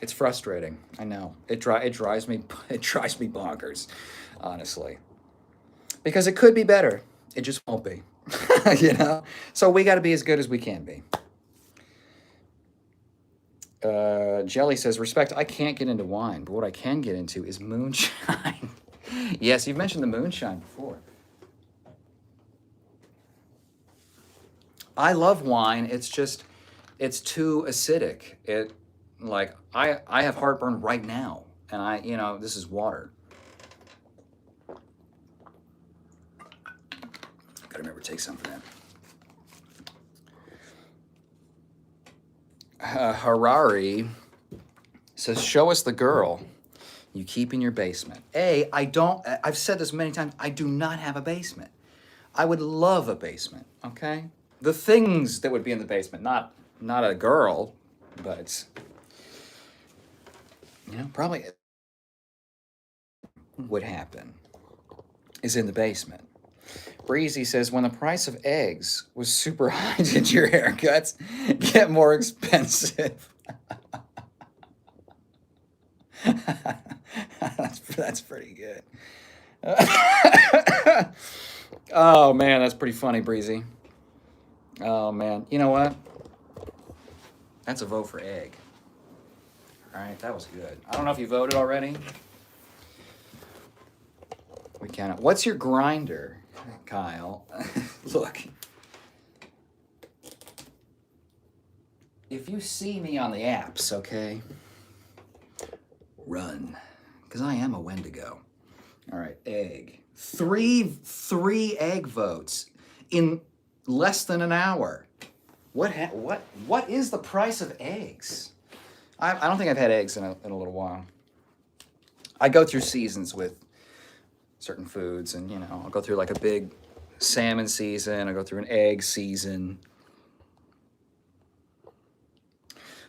S1: it's frustrating. I know it drives me it drives me bonkers, honestly, because it could be better. It just won't be, you know. So we got to be as good as we can be. Jelly says, respect, I can't get into wine, but what I can get into is moonshine. Yes, you've mentioned the moonshine before. I love wine. It's just, it's too acidic. I have heartburn right now, and this is water. Gotta remember to take some for that. Harari says, show us the girl you keep in your basement. I've said this many times, I do not have a basement. I would love a basement, okay? The things that would be in the basement, not a girl, but, probably would happen, is in the basement. Breezy says, when the price of eggs was super high, did your haircuts get more expensive? That's pretty good. Oh, man, that's pretty funny, Breezy. Oh, man. You know what? That's a vote for egg. All right, that was good. I don't know if you voted already. We cannot. What's your grinder, Kyle? Look. If you see me on the apps, okay, run, because I am a Wendigo. All right, egg. Three egg votes in less than an hour. What is the price of eggs? I don't think I've had eggs in a little while. I go through seasons with certain foods, and I'll go through like a big salmon season. I go through an egg season.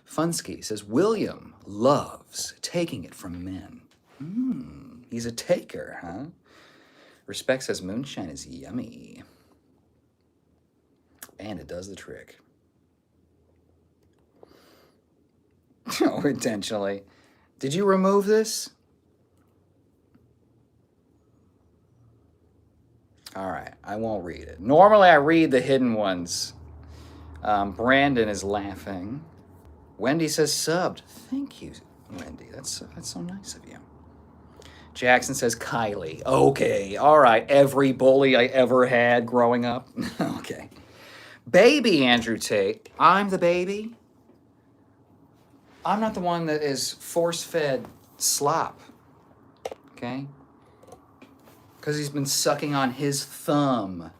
S1: Funsky says, William loves taking it from men. He's a taker, huh? Respect says, moonshine is yummy. And it does the trick. Oh, intentionally. Did you remove this? All right, I won't read it. Normally I read the hidden ones. Brandon is laughing. Wendy says subbed. Thank you, Wendy. That's so nice of you. Jackson says Kylie. Okay, all right. Every bully I ever had growing up. Okay. Baby Andrew Tate. I'm the baby. I'm not the one that is force-fed slop. Okay? Because he's been sucking on his thumb.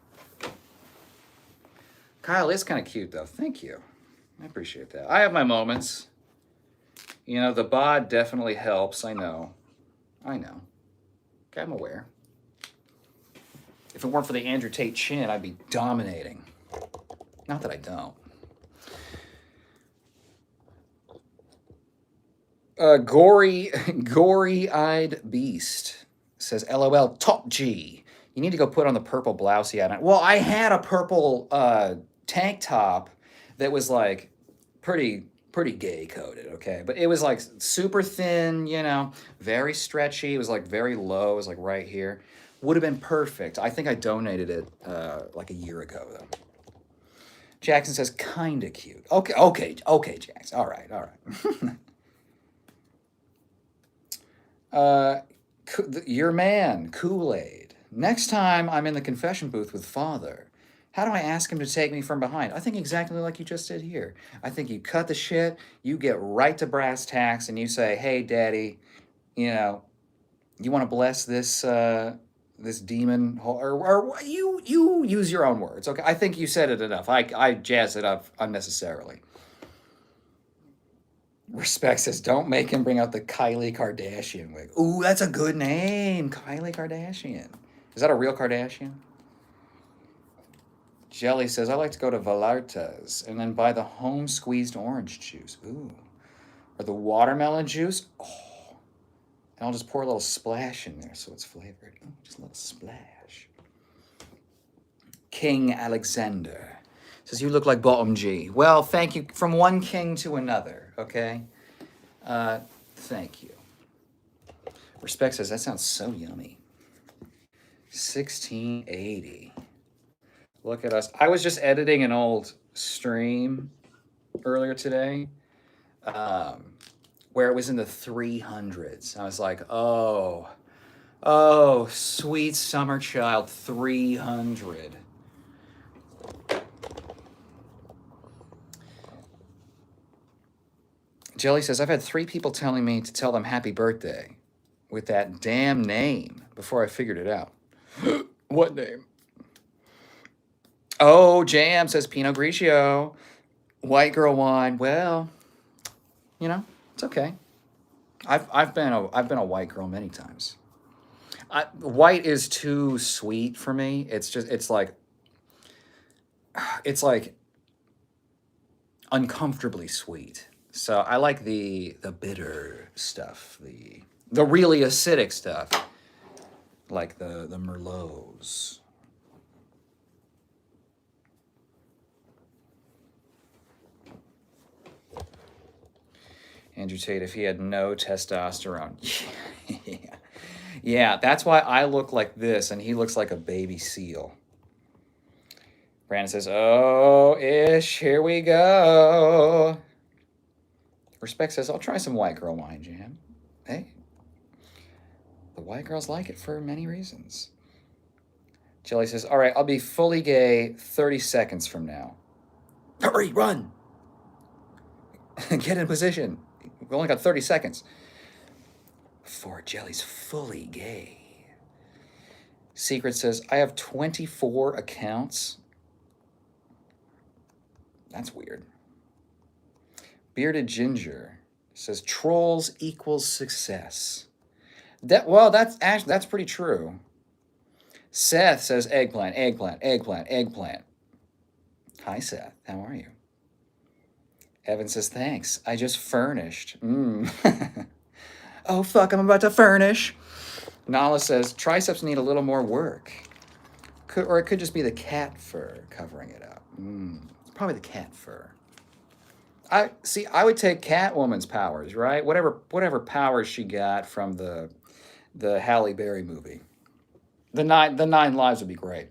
S1: Kyle is kind of cute, though. Thank you. I appreciate that. I have my moments. The bod definitely helps. I know. Okay, I'm aware. If it weren't for the Andrew Tate chin, I'd be dominating. Not that I don't. Gory-eyed beast says, LOL, top G. You need to go put on the purple blouse he had. Well, I had a purple tank top that was like pretty gay coded, okay? But it was like super thin, very stretchy. It was like very low. It was like right here. Would have been perfect. I think I donated it like a year ago, though. Jackson says, kinda cute. Okay, Jackson. All right. Your man, Kool-Aid. Next time I'm in the confession booth with Father, how do I ask him to take me from behind? I think exactly like you just did here. I think you cut the shit, you get right to brass tacks, and you say, hey, Daddy, you want to bless this this demon? Or you use your own words, okay? I think you said it enough. I jazz it up unnecessarily. Respect says, don't make him bring out the Kylie Kardashian wig. Ooh, that's a good name. Kylie Kardashian. Is that a real Kardashian? Jelly says, I like to go to Vallarta's and then buy the home squeezed orange juice. Ooh. Or the watermelon juice. Oh. And I'll just pour a little splash in there so it's flavored. Ooh, just a little splash. King Alexander Says, you look like Bottom G. Well, thank you. From one king to another, okay? Thank you. Respect says, that sounds so yummy. 1680. Look at us. I was just editing an old stream earlier today where it was in the 300s. I was like, oh, sweet summer child, 300. Jelly says, I've had 3 people telling me to tell them happy birthday with that damn name before I figured it out. What name? Oh, Jam says Pinot Grigio. White girl wine. Well, you know, it's okay. I've been a white girl many times. White is too sweet for me. It's like uncomfortably sweet. So I like the bitter stuff, the really acidic stuff, like the Merlots. Andrew Tate, if he had no testosterone. Yeah, that's why I look like this and he looks like a baby seal. Brandon says, oh, ish, here we go. Respect says, I'll try some white girl wine, Jam. Hey, the white girls like it for many reasons. Jelly says, all right, I'll be fully gay 30 seconds from now. Hurry, run. Get in position. We only got 30 seconds. Before Jelly's fully gay. Secret says, I have 24 accounts. That's weird. Bearded Ginger says, trolls equals success. That's pretty true. Seth says, eggplant, eggplant, eggplant, eggplant. Hi, Seth. How are you? Evan says, thanks. I just furnished. Oh, fuck, I'm about to furnish. Nala says, triceps need a little more work. Or it could just be the cat fur covering it up. Probably the cat fur. I would take Catwoman's powers, right? Whatever powers she got from the Halle Berry movie. The nine lives would be great.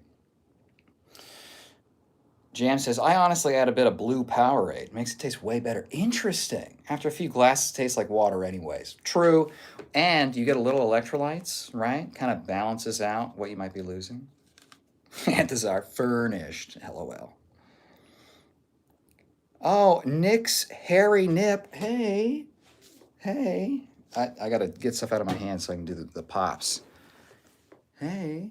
S1: Jam says, I honestly add a bit of blue Powerade. Makes it taste way better. Interesting. After a few glasses, it tastes like water anyways. True. And you get a little electrolytes, right? Kind of balances out what you might be losing. Antazar, furnished. LOL. Oh, Nick's hairy nip. Hey. I got to get stuff out of my hands so I can do the pops. Hey.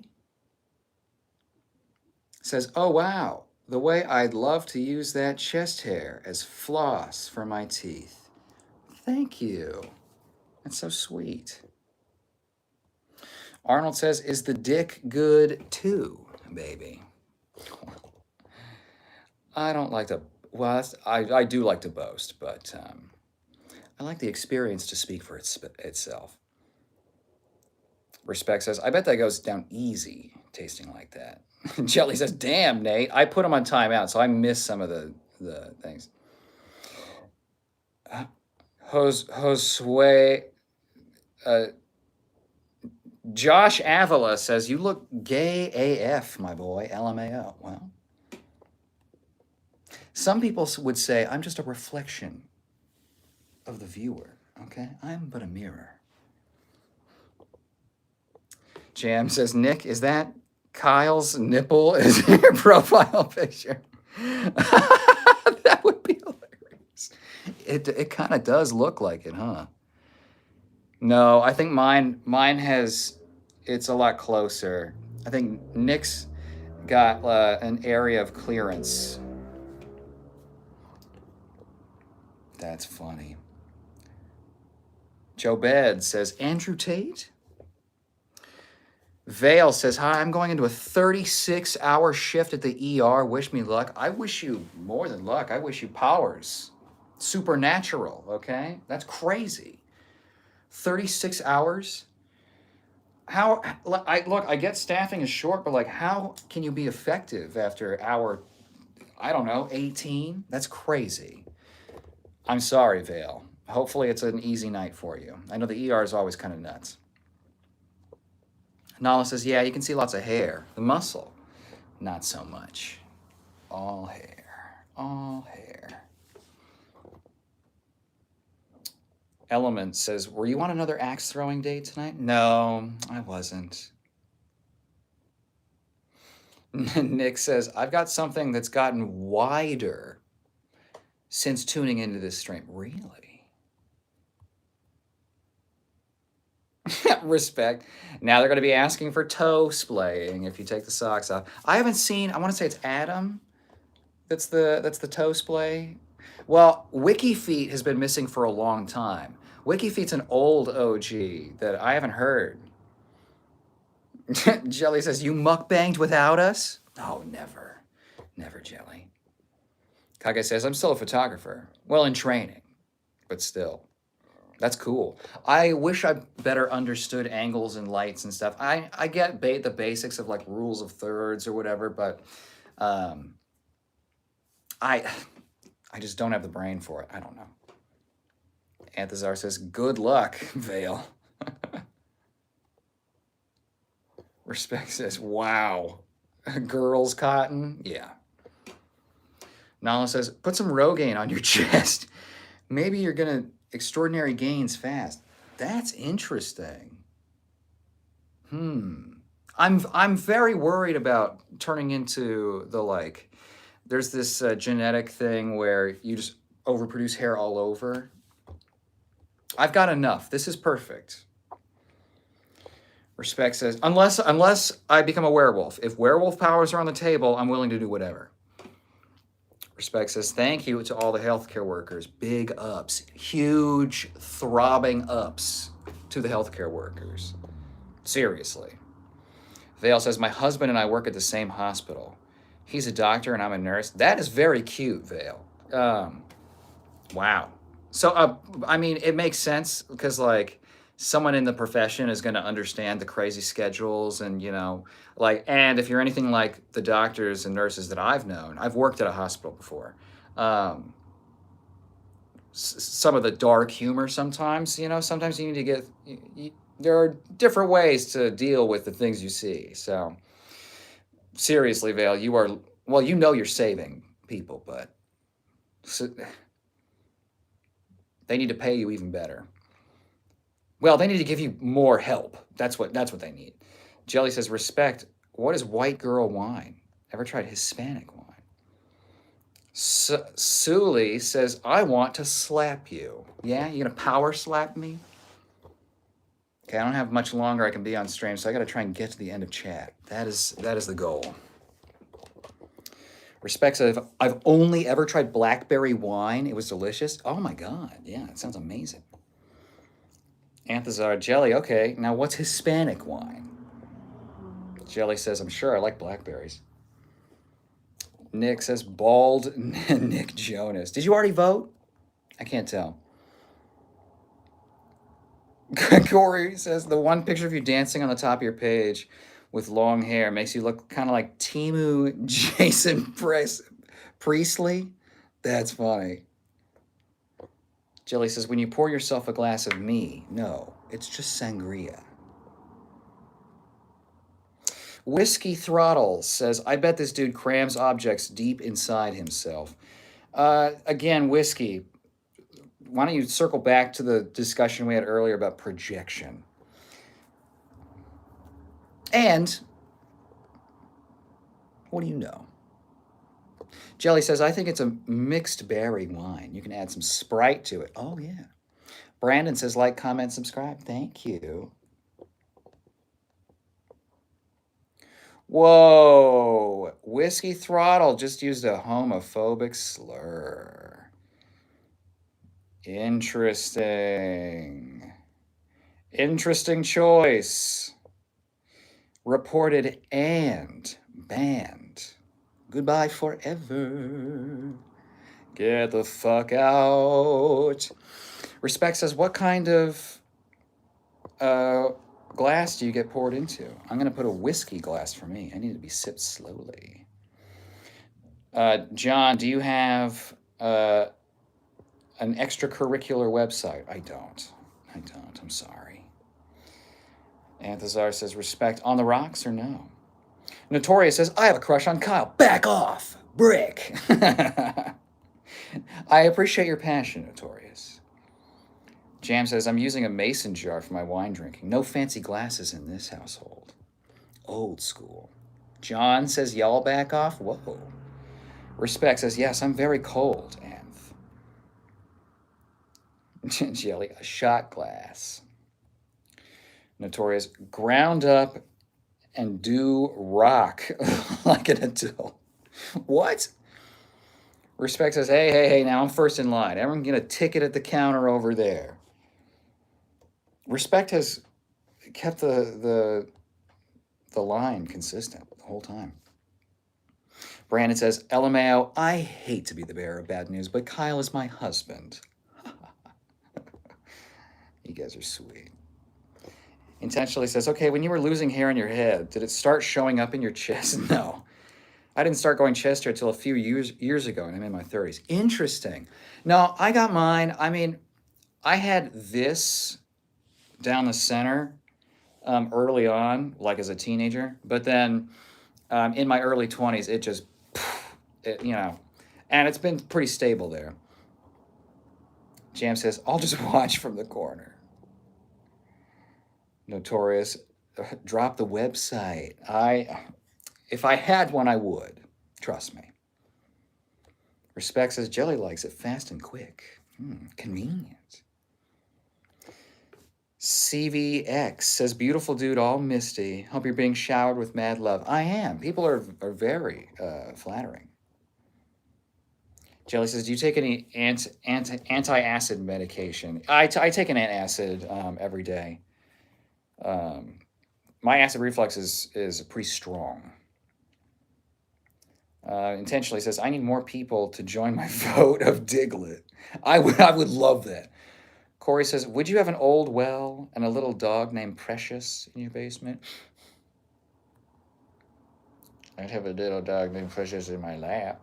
S1: Says, oh, wow. The way I'd love to use that chest hair as floss for my teeth. Thank you. That's so sweet. Arnold says, is the dick good too, baby? I don't like to, well, I do like to boast, but I like the experience to speak for itself. Respect says, I bet that goes down easy tasting like that. Jelly says, damn, Nate, I put him on timeout, so I missed some of the things. Josue, Josh Avila says, you look gay AF, my boy, LMAO. Well, some people would say, I'm just a reflection of the viewer, okay? I'm but a mirror. Jam says, Nick, is that Kyle's nipple is your profile picture? That would be hilarious. It kind of does look like it, huh? No, I think mine has, it's a lot closer. I think Nick's got an area of clearance. That's funny. Joe Bed says, Andrew Tate? Vale says, hi, I'm going into a 36-hour shift at the ER. Wish me luck. I wish you more than luck. I wish you powers. Supernatural, okay? That's crazy. 36 hours? How, I get staffing is short, but like, how can you be effective after hour I don't know, 18? That's crazy. I'm sorry, Vale. Hopefully it's an easy night for you. I know the ER is always kind of nuts. Nala says, yeah, you can see lots of hair. The muscle, not so much. All hair. All hair. Element says, were you on another axe throwing date tonight? No, I wasn't. Nick says, I've got something that's gotten wider since tuning into this stream. Really? Respect. Now they're going to be asking for toe splaying if you take the socks off. I haven't seen, I want to say it's Adam that's the toe splay. Well, WikiFeet has been missing for a long time. WikiFeet's an old OG that I haven't heard. Jelly says, you mukbanged without us? Oh, never. Never, Jelly. Kage says, I'm still a photographer. Well, in training, but still. That's cool. I wish I better understood angles and lights and stuff. I get the basics of like rules of thirds or whatever, but I just don't have the brain for it. I don't know. Anthazar says, good luck, Vale. Respect says, wow. Girls cotton? Yeah. Nala says, put some Rogaine on your chest. Maybe you're going to extraordinary gains fast. That's interesting. I'm very worried about turning into the like, there's this genetic thing where you just overproduce hair all over. I've got enough. This is perfect. Respect says, unless I become a werewolf. If werewolf powers are on the table, I'm willing to do whatever. Respect says, thank you to all the healthcare workers. Big ups. Huge, throbbing ups to the healthcare workers. Seriously. Vale says, my husband and I work at the same hospital. He's a doctor and I'm a nurse. That is very cute, Vale. Wow. So, I mean, it makes sense because, like, someone in the profession is going to understand the crazy schedules and, you know, like, and if you're anything like the doctors and nurses that I've known, I've worked at a hospital before. Some of the dark humor sometimes, you know, sometimes you need to get, there are different ways to deal with the things you see. So, seriously, Vale, you are, well, you know you're saving people, but they need to pay you even better. Well, they need to give you more help. That's what they need. Jelly says, respect. What is white girl wine? Ever tried Hispanic wine? Suli says, I want to slap you. Yeah, you gonna power slap me? Okay, I don't have much longer I can be on stream, so I gotta try and get to the end of chat. That is the goal. Respect says, I've only ever tried blackberry wine. It was delicious. Oh my God, yeah, it sounds amazing. Anthazar, Jelly, okay, now what's Hispanic wine? Jelly says, I'm sure I like blackberries. Nick says, bald Nick Jonas. Did you already vote? I can't tell. Corey says, the one picture of you dancing on the top of your page with long hair makes you look kind of like Temu Jason Priestley. That's funny. Jelly says, when you pour yourself a glass of me, no, it's just sangria. Whiskey Throttle says, I bet this dude crams objects deep inside himself. Again, Whiskey, why don't you circle back to the discussion we had earlier about projection? And what do you know? Jelly says, I think it's a mixed berry wine. You can add some Sprite to it. Oh, yeah. Brandon says, like, comment, subscribe. Thank you. Whoa. Whiskey Throttle just used a homophobic slur. Interesting. Interesting choice. Reported and banned. Goodbye forever. Get the fuck out. Respect says, what kind of glass do you get poured into? I'm going to put a whiskey glass for me. I need to be sipped slowly. John, do you have an extracurricular website? I don't. I'm sorry. Anthazar says, respect on the rocks or no? Notorious says, I have a crush on Kyle. Back off, brick. I appreciate your passion, Notorious. Jam says, I'm using a mason jar for my wine drinking. No fancy glasses in this household. Old school. John says, y'all back off? Whoa. Respect says, yes, I'm very cold, Anth. Jelly, a shot glass. Notorious, ground up and do rock like an adult. What? Respect says, hey, now I'm first in line. Everyone get a ticket at the counter over there. Respect has kept the line consistent the whole time. Brandon says, LMAO, I hate to be the bearer of bad news, but Kyle is my husband. You guys are sweet. Intentionally says, okay, when you were losing hair on your head, did it start showing up in your chest? No. I didn't start going chest hair until a few years ago, and I'm in my 30s. Interesting. No, I got mine. I mean, I had this down the center early on, like as a teenager, but then in my early 20s, it just, and it's been pretty stable there. Jam says, I'll just watch from the corner. Notorious, drop the website. If I had one, I would. Trust me. Respect says, Jelly likes it fast and quick. Convenient. CVX says, beautiful dude, all misty. Hope you're being showered with mad love. I am. People are very flattering. Jelly says, do you take any anti-acid medication? I take an antacid every day. My acid reflux is pretty strong. Intentionally says, I need more people to join my vote of Diglett. I would love that. Corey says, would you have an old well and a little dog named Precious in your basement? I'd have a little dog named Precious in my lap.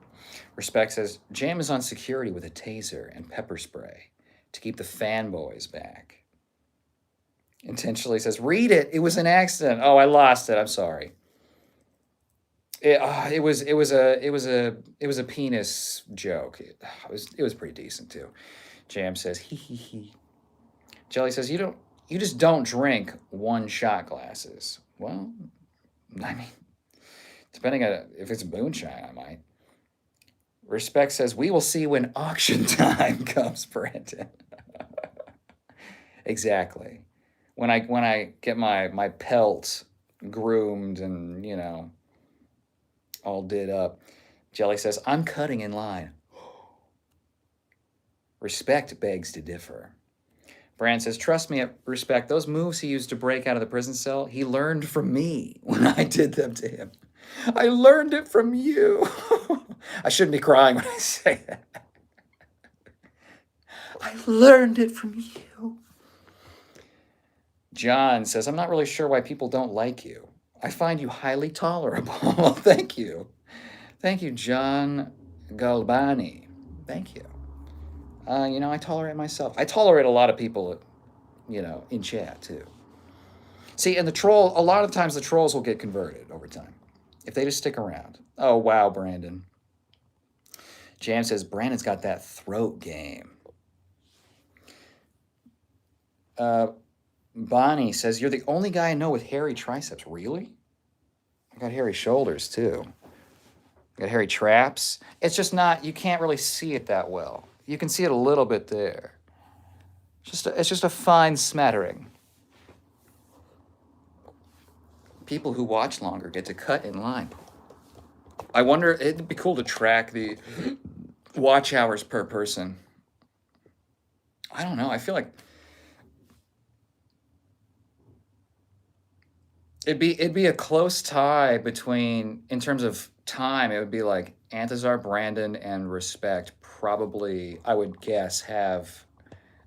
S1: Respect says, Jam is on security with a taser and pepper spray to keep the fanboys back. Intentionally says, read it. It was an accident. Oh, I lost it. I'm sorry. It was a penis joke. It was pretty decent too. Jam says, he. Jelly says, you just don't drink one shot glasses. Well, I mean, depending on if it's moonshine, I might. Respect says, we will see when auction time comes, Brandon. Exactly. When I get my pelt groomed and, all did up. Jelly says, I'm cutting in line. Respect begs to differ. Brand says, trust me, Respect, those moves he used to break out of the prison cell, he learned from me when I did them to him. I learned it from you. I shouldn't be crying when I say that. I learned it from you. John says, I'm not really sure why people don't like you. I find you highly tolerable. Thank you. Thank you, John Galbani. Thank you. I tolerate myself. I tolerate a lot of people, in chat too. See, and a lot of times the trolls will get converted over time if they just stick around. Oh, wow, Brandon. Jam says, Brandon's got that throat game. Bonnie says, you're the only guy I know with hairy triceps. Really? I got hairy shoulders too. I got hairy traps. It's just not, you can't really see it that well. You can see it a little bit there. It's just a fine smattering. People who watch longer get to cut in line. I wonder, it'd be cool to track the watch hours per person. I don't know. I feel like it'd be a close tie between, in terms of time, it would be like Anthazar, Brandon, and Respect probably, I would guess, have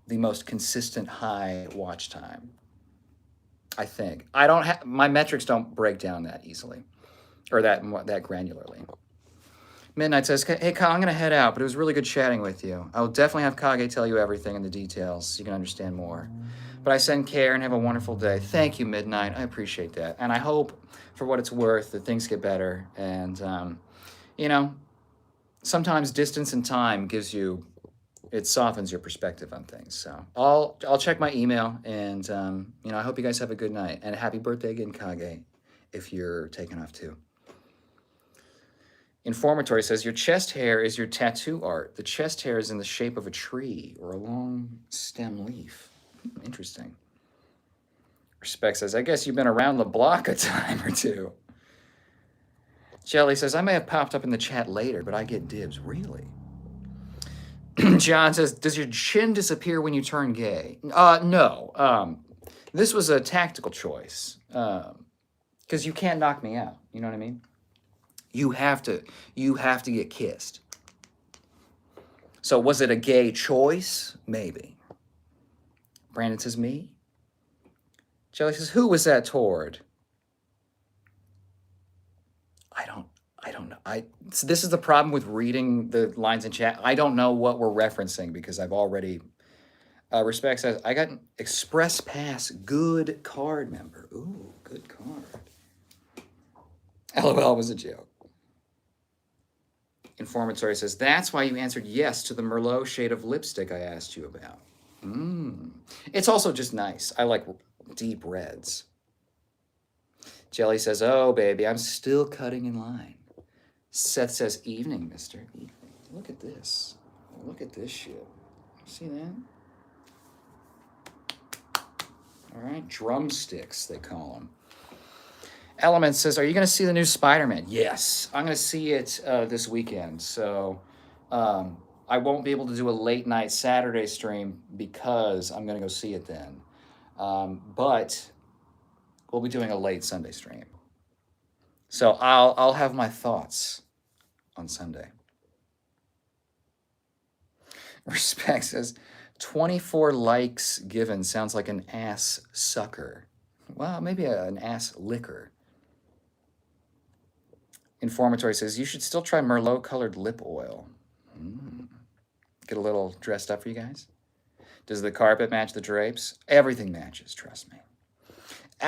S1: the most consistent high watch time. I think. My metrics don't break down that easily or that granularly. Midnight says, hey, Kyle, I'm going to head out, but it was really good chatting with you. I will definitely have Kage tell you everything in the details so you can understand more. But I send care and have a wonderful day. Thank you, Midnight. I appreciate that. And I hope, for what it's worth, that things get better. And, you know, sometimes distance and time gives you, it softens your perspective on things. So I'll check my email, and, you know, I hope you guys have a good night. And happy birthday again, Kage, if you're taking off too. Informatory says, your chest hair is your tattoo art. The chest hair is in the shape of a tree or a long stem leaf. Interesting. Respect says, I guess you've been around the block a time or two. Jelly says, I may have popped up in the chat later, but I get dibs. Really? John says, does your chin disappear when you turn gay? No. This was a tactical choice. Because you can't knock me out. You know what I mean? You have to get kissed. So was it a gay choice? Maybe. Brandon says, me? Jelly says, who was that toward? I don't know. So this is the problem with reading the lines in chat. I don't know what we're referencing because I've already... Respect says, I got an Express Pass good card member. Ooh, good card. LOL was a joke. Informatory says, that's why you answered yes to the Merlot shade of lipstick I asked you about. It's also just nice. I like deep reds. Jelly says, oh, baby, I'm still cutting in line. Seth says, evening, mister. Evening. Look at this. Look at this shit. See that? All right, drumsticks, they call them. Element says, are you going to see the new Spider-Man? Yes, I'm going to see it this weekend. So I won't be able to do a late night Saturday stream because I'm going to go see it then. But we'll be doing a late Sunday stream. So I'll have my thoughts on Sunday. Respect says, 24 likes given sounds like an ass sucker. Well, maybe an ass licker. Informatory says, you should still try Merlot colored lip oil. Get a little dressed up for you guys. Does the carpet match the drapes? Everything matches, trust me.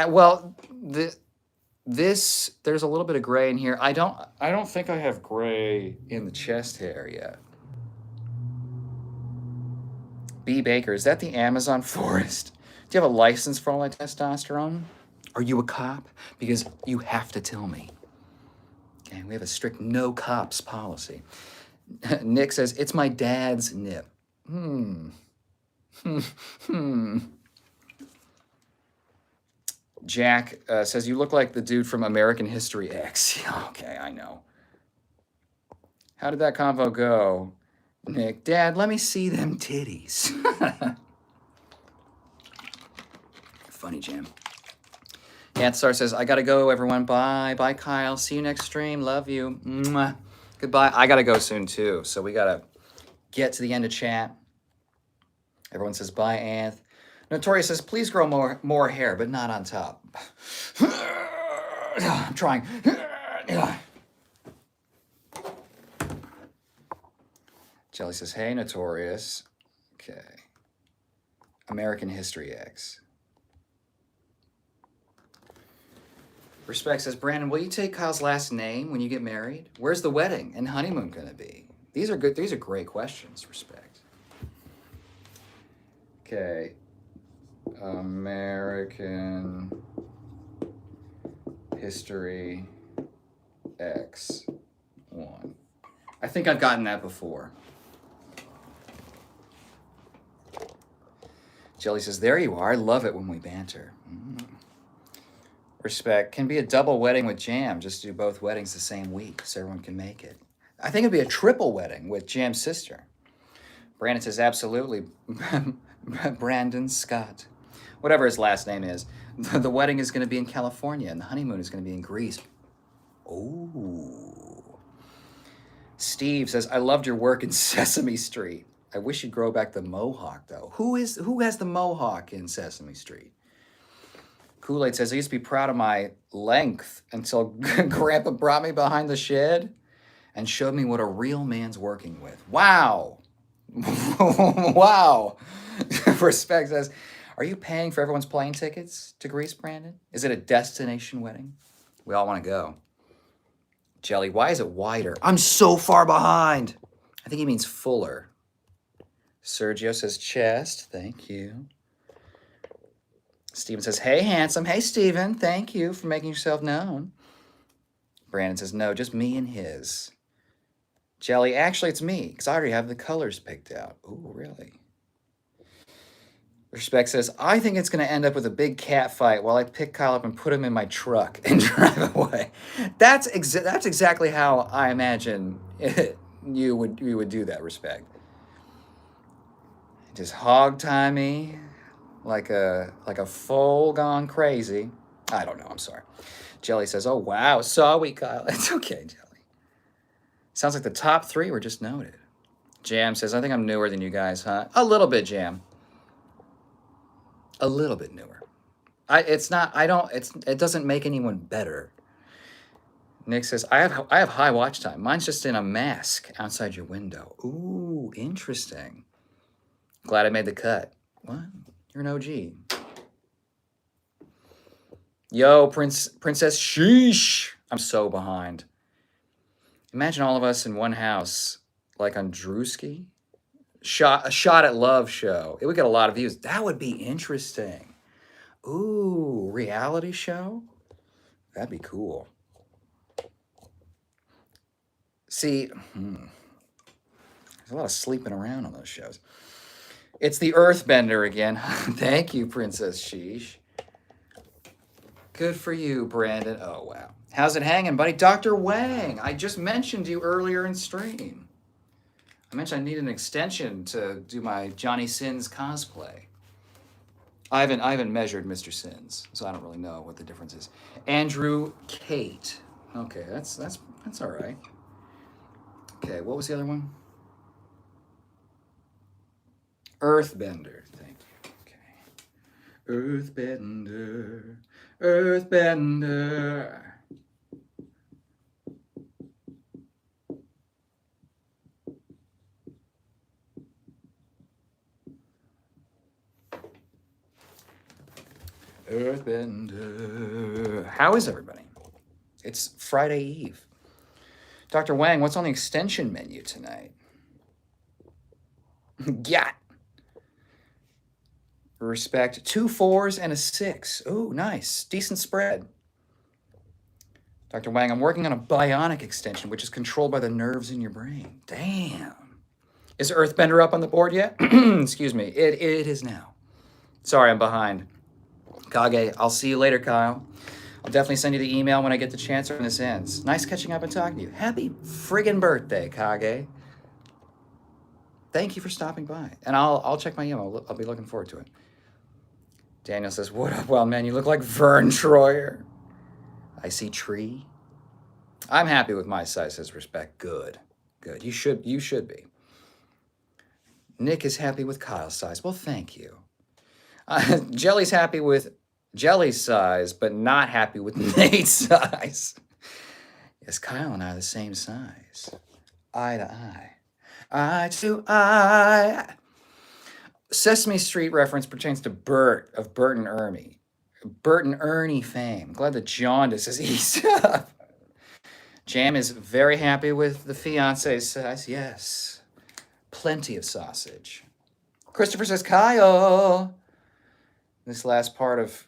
S1: Well, there's a little bit of gray in here. I don't think I have gray in the chest hair yet. B. Baker, is that the Amazon forest? Do you have a license for all that testosterone? Are you a cop? Because you have to tell me. Okay, we have a strict no cops policy. Nick says, it's my dad's nip. Jack says, you look like the dude from American History X. Okay, I know. How did that convo go? Nick, Dad, let me see them titties. Funny, Jam. Anthstar says, I gotta go, everyone. Bye. Bye, Kyle. See you next stream. Love you. Mwah. Goodbye. I gotta go soon, too. So we gotta get to the end of chat. Everyone says, bye, Anth. Notorious says, please grow more hair, but not on top. I'm trying. Jelly says, hey, Notorious. Okay. American History X. Respect says, Brandon, will you take Kyle's last name when you get married? Where's the wedding and honeymoon gonna be? These are good. These are great questions, Respect. Okay. American History X1. I think I've gotten that before. Jelly says, there you are. I love it when we banter. Respect. Can be a double wedding with Jam. Just do both weddings the same week so everyone can make it. I think it'd be a triple wedding with Jam's sister. Brandon says, absolutely. Brandon Scott. Whatever his last name is. The wedding is going to be in California and the honeymoon is going to be in Greece. Oh. Steve says, I loved your work in Sesame Street. I wish you'd grow back the mohawk, though. Who has the mohawk in Sesame Street? Kool-Aid says, I used to be proud of my length until Grandpa brought me behind the shed. and showed me what a real man's working with. Wow. Wow. Respect says, are you paying for everyone's plane tickets to Greece, Brandon? Is it a destination wedding? We all want to go. Jelly, why is it wider? I'm so far behind. I think he means fuller. Sergio says chest. Thank you. Steven says, hey, handsome. Hey, Steven. Thank you for making yourself known. Brandon says, no, just me and his. Jelly, actually, it's me, because I already have the colors picked out. Ooh, really? Respect says, I think it's going to end up with a big cat fight while I pick Kyle up and put him in my truck and drive away. That's exactly how I imagine you would do that, Respect. Just hog tie me like a foal gone crazy. I don't know, I'm sorry. Jelly says, oh, wow, sorry, Kyle. It's okay, Jelly. Sounds like the top 3 were just noted. Jam says, I think I'm newer than you guys, huh? A little bit, Jam. A little bit newer. It doesn't make anyone better. Nick says, I have high watch time. Mine's just in a mask outside your window. Ooh, interesting. Glad I made the cut. What? You're an OG. Yo, Princess Sheesh. I'm so behind. Imagine all of us in one house, like on Drewski. A shot at love show. It would get a lot of views. That would be interesting. Ooh, reality show? That'd be cool. See, there's a lot of sleeping around on those shows. It's the Earthbender again. Thank you, Princess Sheesh. Good for you, Brandon. Oh, wow. How's it hanging, buddy? Dr. Wang, I just mentioned you earlier in stream. I mentioned I need an extension to do my Johnny Sins cosplay. I haven't measured Mr. Sins, so I don't really know what the difference is. Andrew Kate. Okay, that's all right. Okay, what was the other one? Earthbender. Thank you. Okay. Earthbender. Earthbender. Earthbender. How is everybody? It's Friday Eve. Dr. Wang, what's on the extension menu tonight? Yeah. Respect. 2 4s and a 6. Ooh, nice. Decent spread. Dr. Wang, I'm working on a bionic extension, which is controlled by the nerves in your brain. Damn. Is Earthbender up on the board yet? Excuse me. It is now. Sorry, I'm behind. Kage, I'll see you later, Kyle. I'll definitely send you the email when I get the chance when this ends. Nice catching up and talking to you. Happy friggin' birthday, Kage. Thank you for stopping by. And I'll check my email. I'll be looking forward to it. Daniel says, what up, wild man? You look like Vern Troyer. I see tree. I'm happy with my size, says Respect. Good. Good. You should be. Nick is happy with Kyle's size. Well, thank you. Jelly's happy with Jelly's size, but not happy with Nate's size. Yes, Kyle and I are the same size. Eye to eye. Eye to eye. Sesame Street reference pertains to Bert of Bert and Ernie. Bert and Ernie fame. Glad the jaundice is eased up. Jam is very happy with the fiance's size. Yes. Plenty of sausage. Christopher says, Kyle. This last part of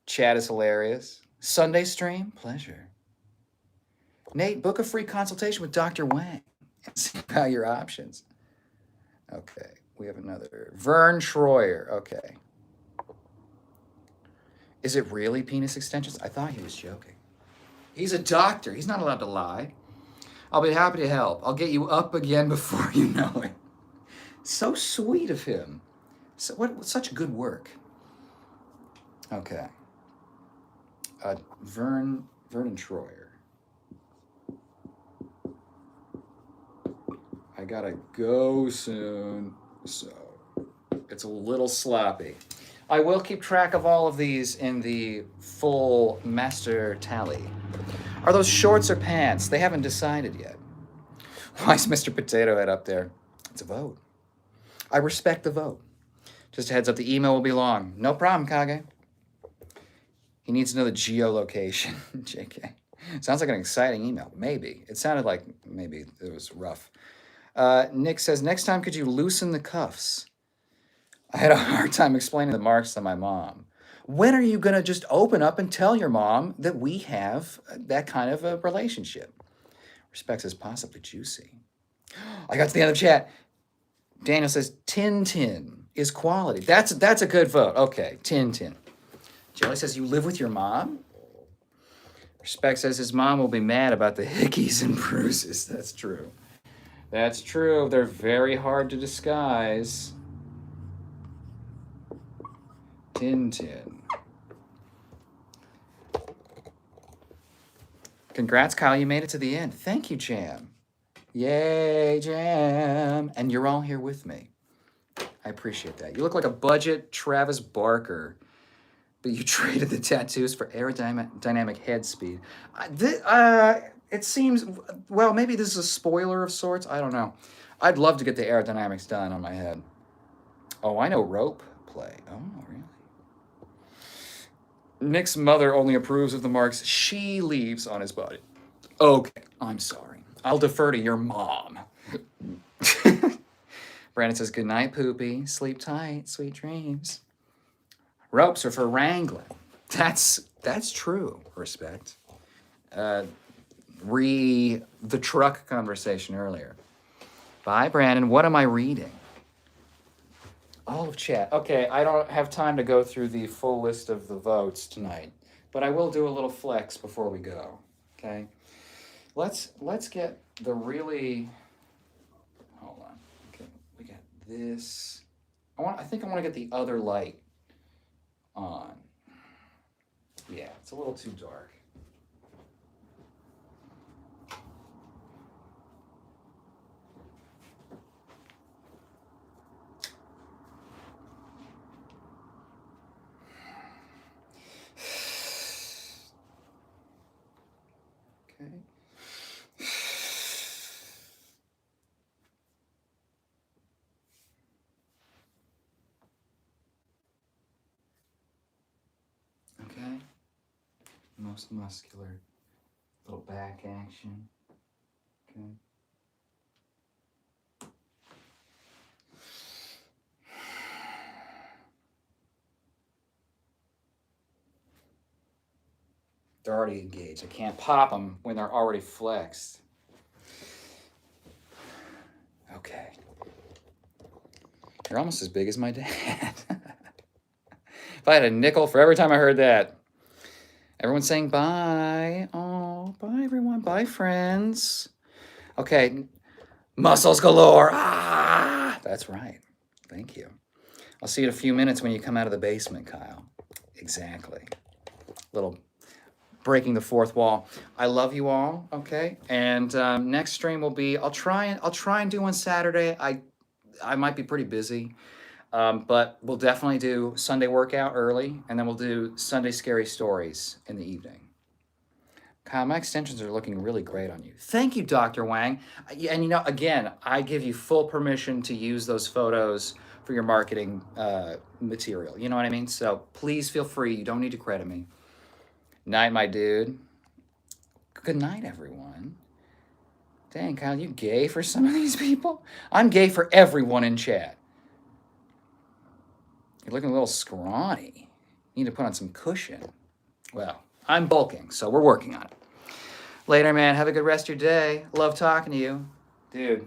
S1: chat is hilarious. Sunday stream? Pleasure. Nate, book a free consultation with Dr. Wang and see about your options. Okay, we have another. Vern Troyer. Okay. Is it really penis extensions? I thought he was joking. He's a doctor. He's not allowed to lie. I'll be happy to help. I'll get you up again before you know it. So sweet of him. So such good work. Okay. Vernon Troyer. I gotta go soon, so it's a little sloppy. I will keep track of all of these in the full master tally. Are those shorts or pants? They haven't decided yet. Why is Mr. Potato Head up there? It's a vote. I respect the vote. Just a heads up, the email will be long. No problem, Kage. He needs to know the geolocation. JK. Sounds like an exciting email. Maybe. It sounded like maybe it was rough. Nick says, next time could you loosen the cuffs? I had a hard time explaining the marks to my mom. When are you going to just open up and tell your mom that we have that kind of a relationship? Respects is possibly juicy. I got to the end of the chat. Daniel says, Tintin is quality. That's a good vote. Okay, Tintin. Jelly says, you live with your mom? Respect says his mom will be mad about the hickeys and bruises. That's true. That's true. They're very hard to disguise. Tintin. Congrats, Kyle. You made it to the end. Thank you, Jam. Yay, Jam. And you're all here with me. I appreciate that. You look like a budget Travis Barker, but you traded the tattoos for aerodynamic head speed. It seems, well, maybe this is a spoiler of sorts. I don't know. I'd love to get the aerodynamics done on my head. Oh, I know rope play. Oh, really? Nick's mother only approves of the marks she leaves on his body. Okay, I'm sorry. I'll defer to your mom. Brandon says, good night, Poopy. Sleep tight, sweet dreams. Ropes are for wrangling. That's true. Respect. The truck conversation earlier. Bye, Brandon. What am I reading? All of chat. Okay, I don't have time to go through the full list of the votes tonight, but I will do a little flex before we go. Okay, let's get the really. Hold on. Okay, we got this. I think I want to get the other light on. Yeah, it's a little too dark. Okay. Most muscular, little back action. Okay. They're already engaged. I can't pop them when they're already flexed. Okay. You're almost as big as my dad. If I had a nickel for every time I heard that. Everyone's saying bye. Oh, bye, everyone. Bye, friends. Okay. Muscles galore. Ah, that's right. Thank you. I'll see you in a few minutes when you come out of the basement, Kyle. Exactly. Little breaking the fourth wall. I love you all. Okay. And next stream will be. I'll try and do one Saturday. I might be pretty busy. But we'll definitely do Sunday workout early, and then we'll do Sunday scary stories in the evening. Kyle, my extensions are looking really great on you. Thank you, Dr. Wang. And again, I give you full permission to use those photos for your marketing material. You know what I mean? So please feel free. You don't need to credit me. Night, my dude. Good night, everyone. Dang, Kyle, you gay for some of these people? I'm gay for everyone in chat. You're looking a little scrawny. You need to put on some cushion. Well, I'm bulking, so we're working on it. Later, man. Have a good rest of your day. Love talking to you. Dude,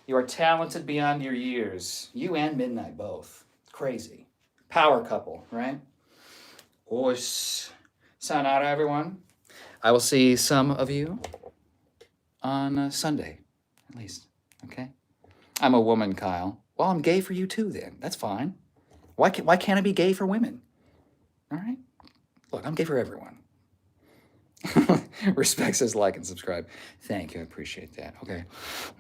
S1: you are talented beyond your years. You and Midnight both. Crazy. Power couple, right? Ois. Sayonara, everyone. I will see some of you on Sunday, at least. Okay? I'm a woman, Kyle. Well, I'm gay for you too, then. That's fine. Why can't I be gay for women? All right? Look, I'm gay for everyone. Respect says like and subscribe. Thank you. I appreciate that. Okay.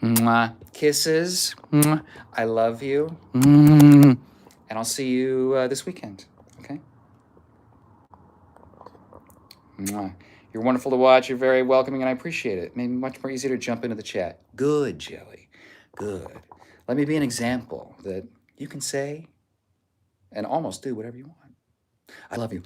S1: Mwah. Kisses. Mwah. I love you. And I'll see you this weekend. Okay? Mwah. You're wonderful to watch. You're very welcoming, and I appreciate it. It made me much more easier to jump into the chat. Good, Jelly. Good. Let me be an example that you can say and almost do whatever you want. I love you.